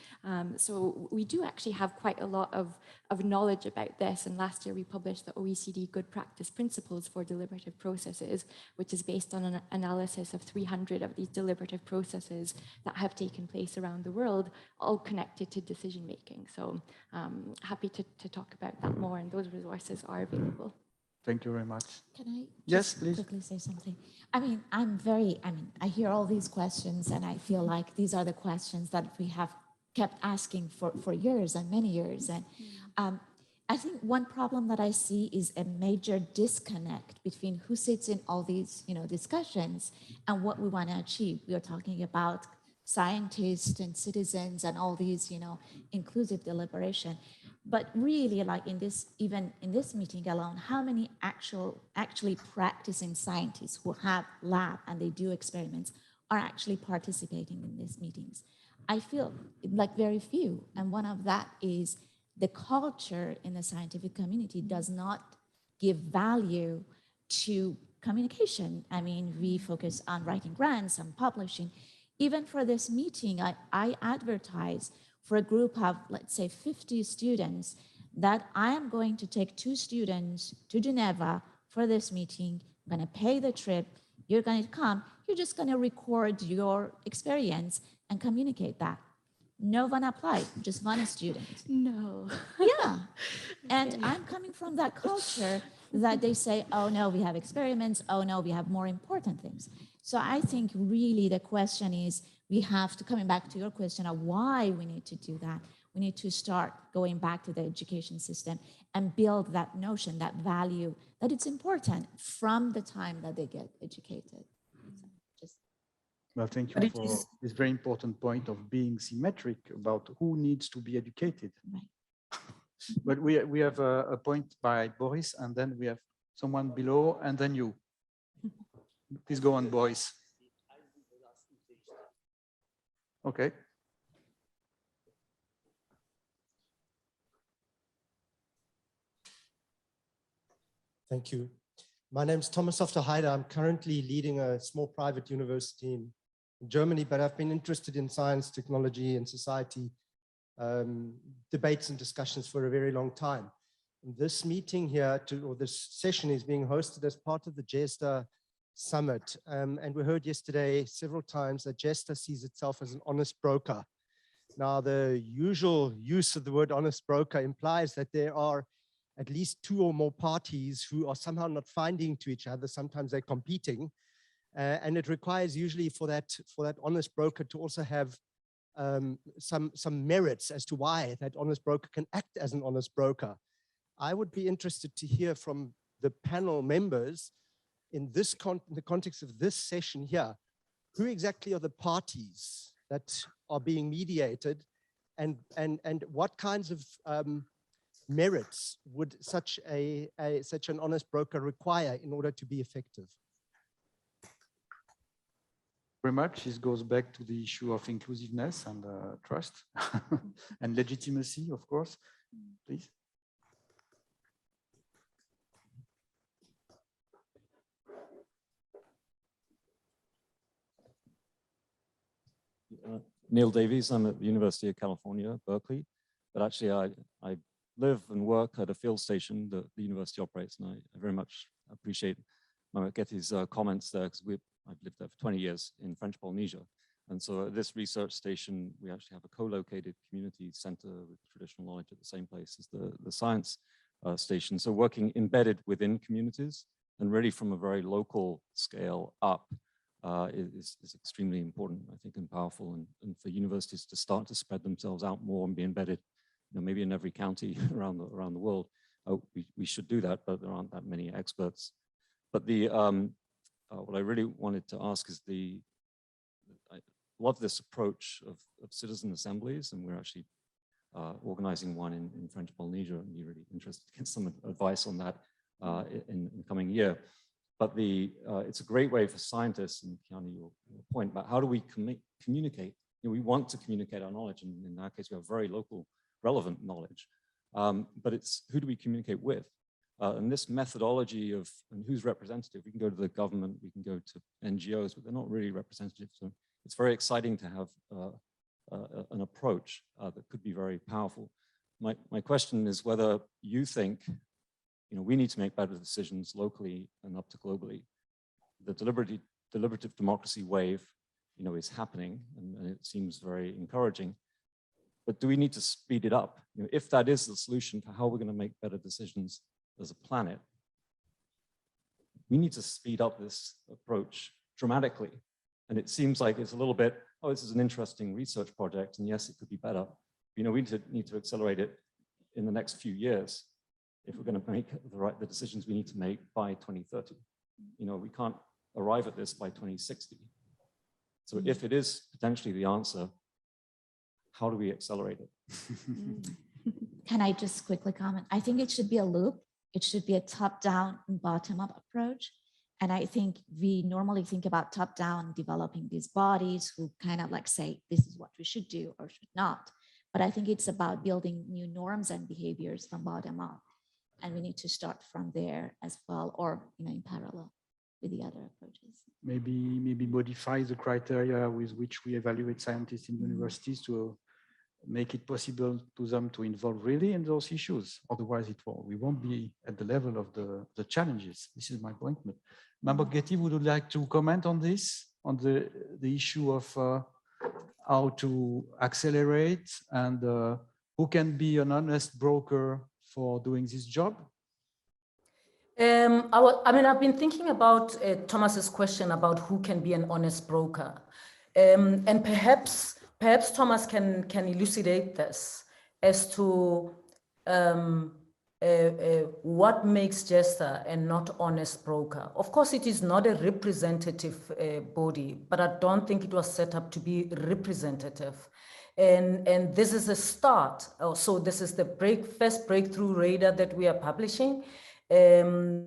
So we do actually have quite a lot of knowledge about this. And last year we published the OECD Good Practice Principles for Deliberative Processes, which is based on an analysis of 300 of these deliberative processes that have taken place around the world, all connected to decision making. So happy to talk about that more, and those resources are available. Thank you very much. Can I yes, please. quickly say something? I hear all these questions and I feel like these are the questions that we have kept asking for years and many years. And I think one problem that I see is a major disconnect between who sits in all these, discussions and what we want to achieve. We are talking about scientists and citizens and all these, inclusive deliberation. But really, like even in this meeting alone, how many actually practicing scientists who have lab and they do experiments are actually participating in these meetings? I feel like very few. And one of that is the culture in the scientific community does not give value to communication. I mean, we focus on writing grants and publishing. Even for this meeting, I advertise for a group of, let's say, 50 students that I am going to take 2 students to Geneva for this meeting. I'm going to pay the trip. You're going to come. You're just going to record your experience and communicate that. No one applied, just one student. No. Yeah. And I'm coming from that culture that they say, oh no, we have experiments. Oh no, we have more important things. So I think really the question is, we have to, coming back to your question of why we need to do that, we need to start going back to the education system and build that notion, that value, that it's important from the time that they get educated. Well, thank you for this very important point of being symmetric about who needs to be educated. Right. But we have a point by Boris, and then we have someone below, and then you. Please go on, Boris. Okay. Thank you. My name is Thomas Ofterheide. I'm currently leading a small private university in Germany, but I've been interested in science, technology, and society debates and discussions for a very long time. And this meeting here, or this session, is being hosted as part of the GESDA summit. And we heard yesterday several times that GESDA sees itself as an honest broker. Now, the usual use of the word honest broker implies that there are at least 2 or more parties who are somehow not finding to each other. Sometimes they're competing. And it requires usually for that honest broker to also have some merits as to why that honest broker can act as an honest broker. I would be interested to hear from the panel members in this the context of this session here, who exactly are the parties that are being mediated, and what kinds of merits would such an honest broker require in order to be effective? Very much. This goes back to the issue of inclusiveness and trust and legitimacy, of course. Please. Neil Davies. I'm at the University of California, Berkeley, but actually I live and work at a field station that the university operates, and I very much appreciate Getty's comments there, because I've lived there for 20 years in French Polynesia. And so at this research station, we actually have a co-located community center with traditional knowledge at the same place as the science station. So working embedded within communities and really from a very local scale up is extremely important, I think, and powerful. And for universities to start to spread themselves out more and be embedded, maybe in every county around the world, we should do that, but there aren't that many experts. But what I really wanted to ask is I love this approach of citizen assemblies, and we're actually organizing one in French Polynesia, and be really interested to get some advice on that in the coming year. But it's a great way for scientists, and Kiani, your point about how do we communicate? You know, we want to communicate our knowledge, and in our case, we have very local, relevant knowledge. But it's who do we communicate with? And this methodology of and who's representative, we can go to the government, we can go to NGOs, but they're not really representative. So it's very exciting to have an approach that could be very powerful. My question is whether you think, you know, we need to make better decisions locally and up to globally. The deliberative democracy wave, you know, is happening, and it seems very encouraging. But do we need to speed it up? You know, if that is the solution for how we're going to make better decisions as a planet, we need to speed up this approach dramatically. And it seems like it's a little bit, oh, this is an interesting research project, and yes, it could be better. You know, we need to accelerate it in the next few years if we're going to make the decisions we need to make by 2030. You know, we can't arrive at this by 2060. So if it is potentially the answer, how do we accelerate it? Can I just quickly comment? I think it should be a loop. It should be a top-down and bottom-up approach. And I think we normally think about top-down developing these bodies who kind of like say, this is what we should do or should not. But I think it's about building new norms and behaviors from bottom up. And we need to start from there as well, or, you know, in parallel with the other approaches. Maybe modify the criteria with which we evaluate scientists in universities to make it possible to them to involve really in those issues. Otherwise, we won't be at the level of the challenges. This is my point. But Member Getty, would you like to comment on this, on the issue of how to accelerate and who can be an honest broker for doing this job? I mean, I've been thinking about Thomas's question about who can be an honest broker. And perhaps Thomas can elucidate this as to what makes GESDA a not honest broker. Of course, it is not a representative body, but I don't think it was set up to be representative. And this is a start. So this is the first breakthrough radar that we are publishing. These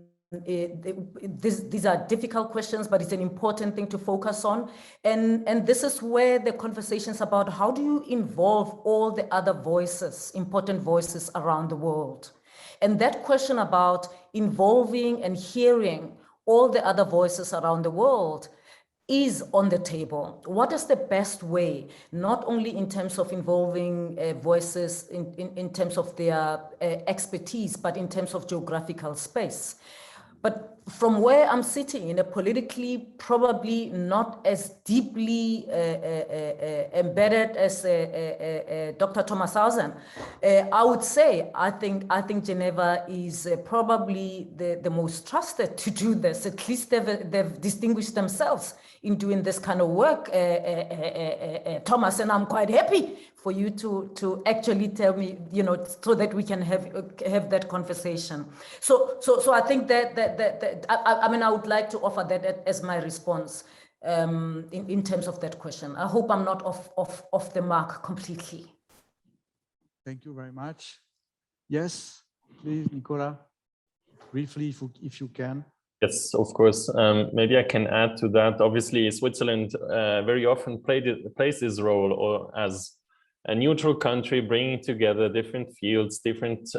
are difficult questions, but it's an important thing to focus on. And this is where the conversations about how do you involve all the other voices, important voices around the world. And that question about involving and hearing all the other voices around the world is on the table. What is the best way, not only in terms of involving voices in terms of their expertise, but in terms of geographical space? But from where I'm sitting, in a politically probably not as deeply embedded as Dr. Thomas Hausen, I would say I think Geneva is probably the most trusted to do this. At least they've distinguished themselves in doing this kind of work, Thomas, and I'm quite happy for you to actually tell me, you know, so that we can have that conversation. So I think that I mean, I would like to offer that as my response in terms of that question. I hope I'm not off the mark completely. Thank you very much. Yes, please, Nicola, briefly, if you can. Yes, of course. Maybe I can add to that. Obviously, Switzerland very often plays this role or as a neutral country, bringing together different fields, different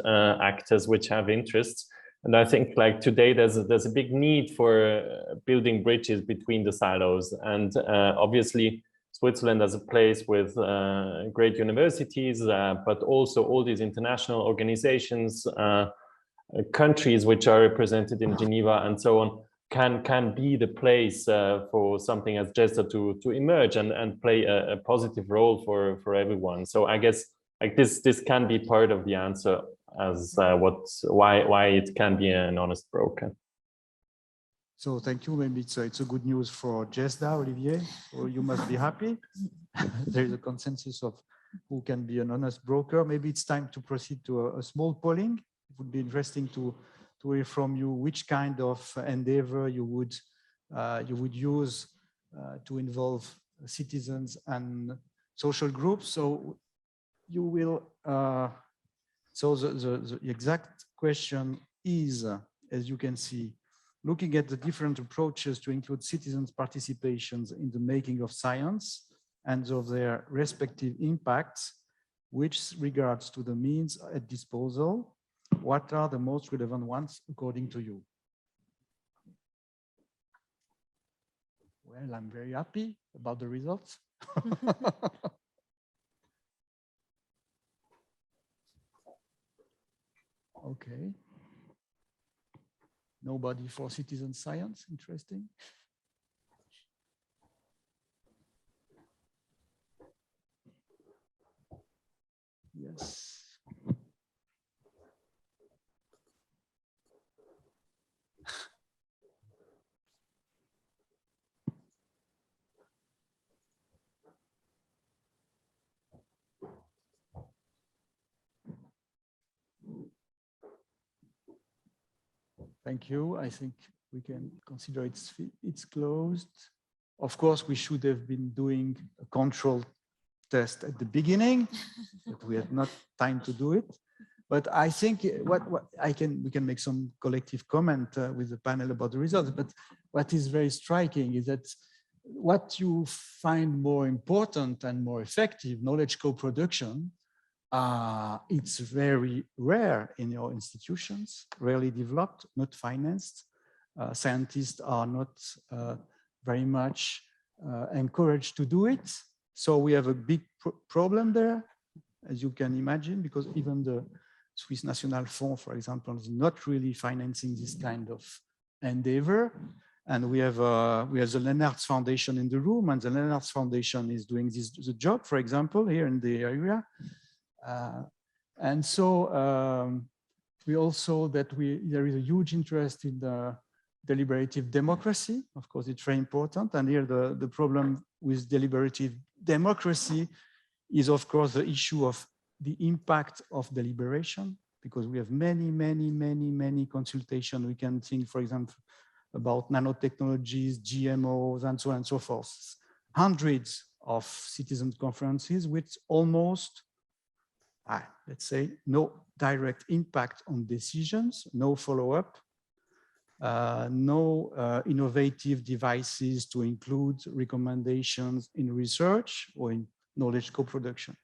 actors which have interests. And I think, like today, there's a big need for building bridges between the silos. And obviously, Switzerland as a place with great universities, but also all these international organizations, countries which are represented in Geneva and so on, can be the place for something as GESDA to emerge and play a positive role for everyone. So I guess like this can be part of the answer as why it can be an honest broker. So thank you. Maybe it's a good news for GESDA, Olivier. So you must be happy. There is a consensus of who can be an honest broker. Maybe it's time to proceed to a small polling. It would be interesting to hear from you which kind of endeavor you would use to involve citizens and social groups. So you will. So the exact question is, as you can see, looking at the different approaches to include citizens' participations in the making of science and of their respective impacts, which regards to the means at disposal, what are the most relevant ones according to you? Well, I'm very happy about the results. Okay. Nobody for citizen science, interesting. Yes. Thank you. I think we can consider it's closed. Of course, we should have been doing a control test at the beginning, but we had not time to do it. But I think we can make some collective comment with the panel about the results. But what is very striking is that what you find more important and more effective, knowledge co-production, it's very rare in your institutions, rarely developed, not financed. Scientists are not very much encouraged to do it. So we have a big problem there, as you can imagine, because even the Swiss National Fund, for example, is not really financing this kind of endeavor. And we have the Lennart's Foundation in the room, and the Lennart's Foundation is doing the job, for example, here in the area. And so we also there is a huge interest in the deliberative democracy. Of course, it's very important. And here the problem with deliberative democracy is, of course, the issue of the impact of deliberation, because we have many consultations. We can think, for example, about nanotechnologies, GMOs, and so on and so forth. Hundreds of citizen conferences with almost, let's say, no direct impact on decisions, no follow-up, no innovative devices to include recommendations in research or in knowledge co-production.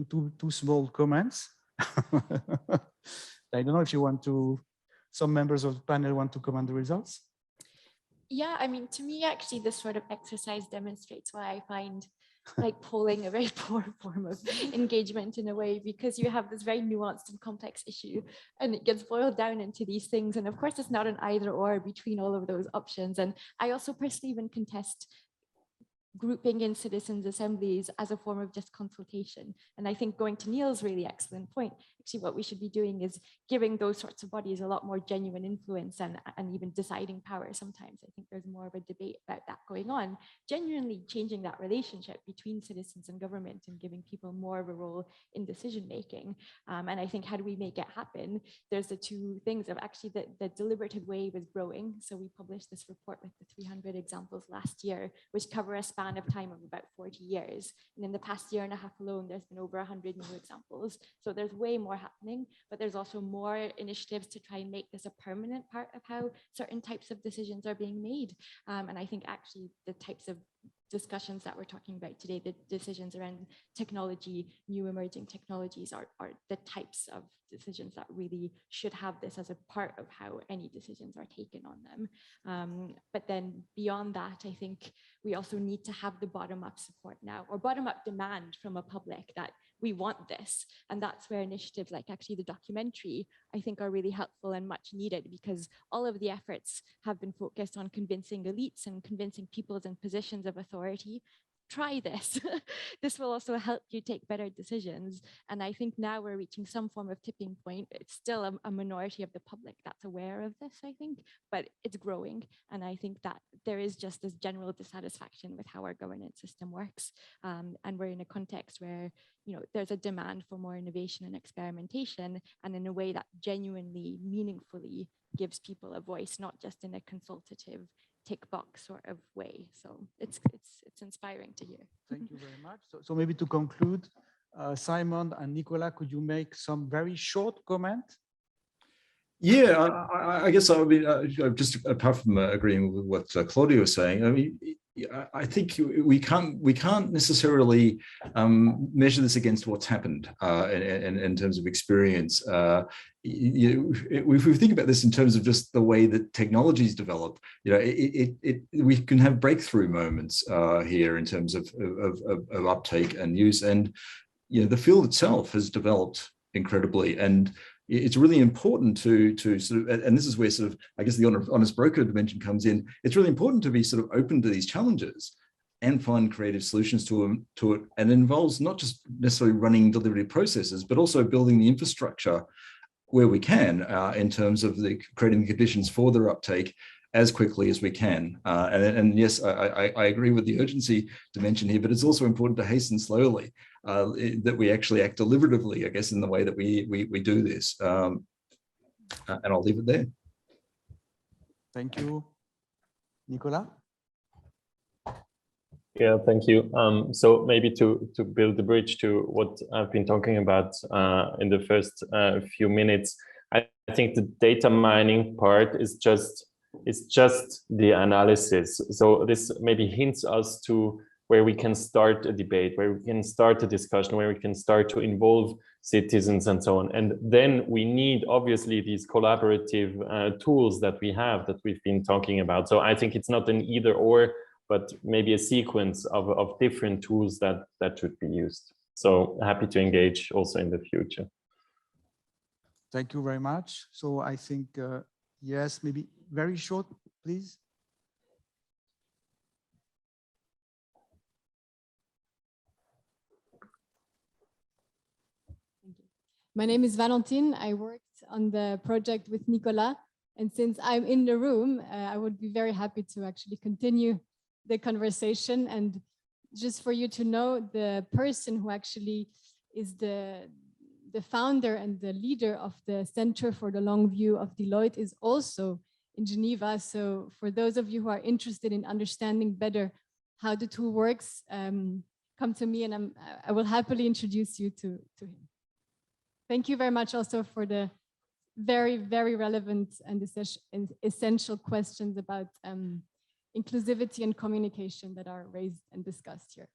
Two small comments. I don't know if you want to, some members of the panel want to comment the results. Yeah, I mean, to me, actually, this sort of exercise demonstrates why I find like polling a very poor form of engagement in a way, because you have this very nuanced and complex issue and it gets boiled down into these things. And of course, it's not an either or between all of those options. And I also personally even contest grouping in citizens' assemblies as a form of just consultation. And I think going to Neil's really excellent point, actually what we should be doing is giving those sorts of bodies a lot more genuine influence and even deciding power sometimes. I think there's more of a debate about that going on, genuinely changing that relationship between citizens and government and giving people more of a role in decision making. And I think how do we make it happen? There's the two things of actually the deliberative wave is growing. So we published this report with the 300 examples last year, which cover a span of time of about 40 years. And in the past year and a half alone, there's been over 100 new examples. So there's way more happening, but there's also more initiatives to try and make this a permanent part of how certain types of decisions are being made. And I think actually the types of discussions that we're talking about today, the decisions around technology, new emerging technologies are the types of decisions that really should have this as a part of how any decisions are taken on them. But then beyond that, I think we also need to have the bottom-up support now, or bottom-up demand from a public that we want this. And that's where initiatives like actually the documentary, I think, are really helpful and much needed, because all of the efforts have been focused on convincing elites and convincing peoples in positions of authority. Try this. This will also help you take better decisions. And I think now we're reaching some form of tipping point. It's still a minority of the public that's aware of this, I think, but it's growing. And I think that there is just this general dissatisfaction with how our governance system works. And we're in a context where, you know, there's a demand for more innovation and experimentation, and in a way that genuinely, meaningfully gives people a voice, not just in a consultative tick box sort of way. So it's inspiring to hear. Thank you very much. So maybe to conclude, Simon and Nicola, could you make some very short comment? Yeah, I guess I mean, just apart from agreeing with what Claudia was saying, I mean, I think we can't necessarily measure this against what's happened in terms of experience. If we think about this in terms of just the way that technologies develop, you know, we can have breakthrough moments here in terms of uptake and use, and you know, the field itself has developed incredibly, and it's really important to sort of, and this is where sort of, I guess the honest broker dimension comes in. It's really important to be sort of open to these challenges and find creative solutions to it. And it involves not just necessarily running deliberative processes, but also building the infrastructure where we can in terms of creating the conditions for their uptake as quickly as we can. And yes, I agree with the urgency dimension here, but it's also important to hasten slowly, that we actually act deliberatively, I guess, in the way that we do this. And I'll leave it there. Thank you. Nicola? Yeah, thank you. So maybe to build the bridge to what I've been talking about in the first few minutes, I think the data mining part is just the analysis. So this maybe hints us to where we can start a debate, where we can start a discussion, where we can start to involve citizens and so on. And then we need, obviously, these collaborative tools that we have, that we've been talking about. So I think it's not an either or, but maybe a sequence of different tools that should be used. So happy to engage also in the future. Thank you very much. So I think, yes, maybe very short, please. My name is Valentine. I worked on the project with Nicola. And since I'm in the room, I would be very happy to actually continue the conversation. And just for you to know, the person who actually is the founder and the leader of the Center for the Long View of Deloitte is also in Geneva. So for those of you who are interested in understanding better how the tool works, come to me and I will happily introduce you to him. Thank you very much also for the very, very relevant and essential questions about inclusivity and communication that are raised and discussed here.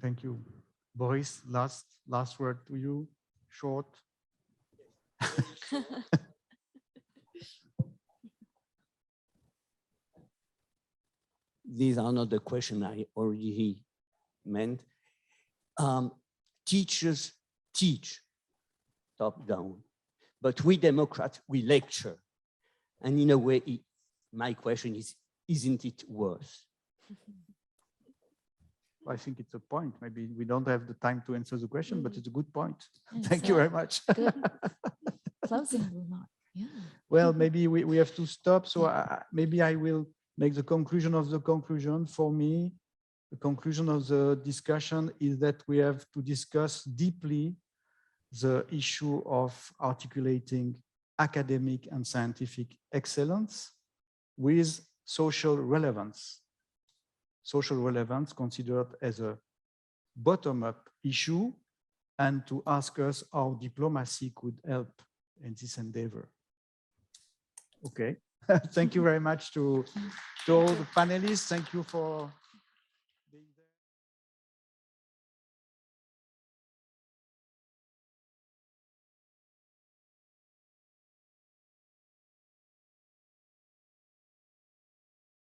Thank you. Boris, last word to you, short. These are not the question I already meant. Teachers teach top down, but we Democrats, we lecture. And in a way, my question is, isn't it worse? I think it's a point. Maybe we don't have the time to answer the question, but it's a good point. And Thank you very much. Good closing remark. Yeah. Well, maybe we have to stop. So maybe I will make the conclusion of the conclusion. For me, the conclusion of the discussion is that we have to discuss deeply the issue of articulating academic and scientific excellence with social relevance. Social relevance considered as a bottom-up issue, and to ask us how diplomacy could help in this endeavor. Okay, thank you very much to all the panelists. Thank you for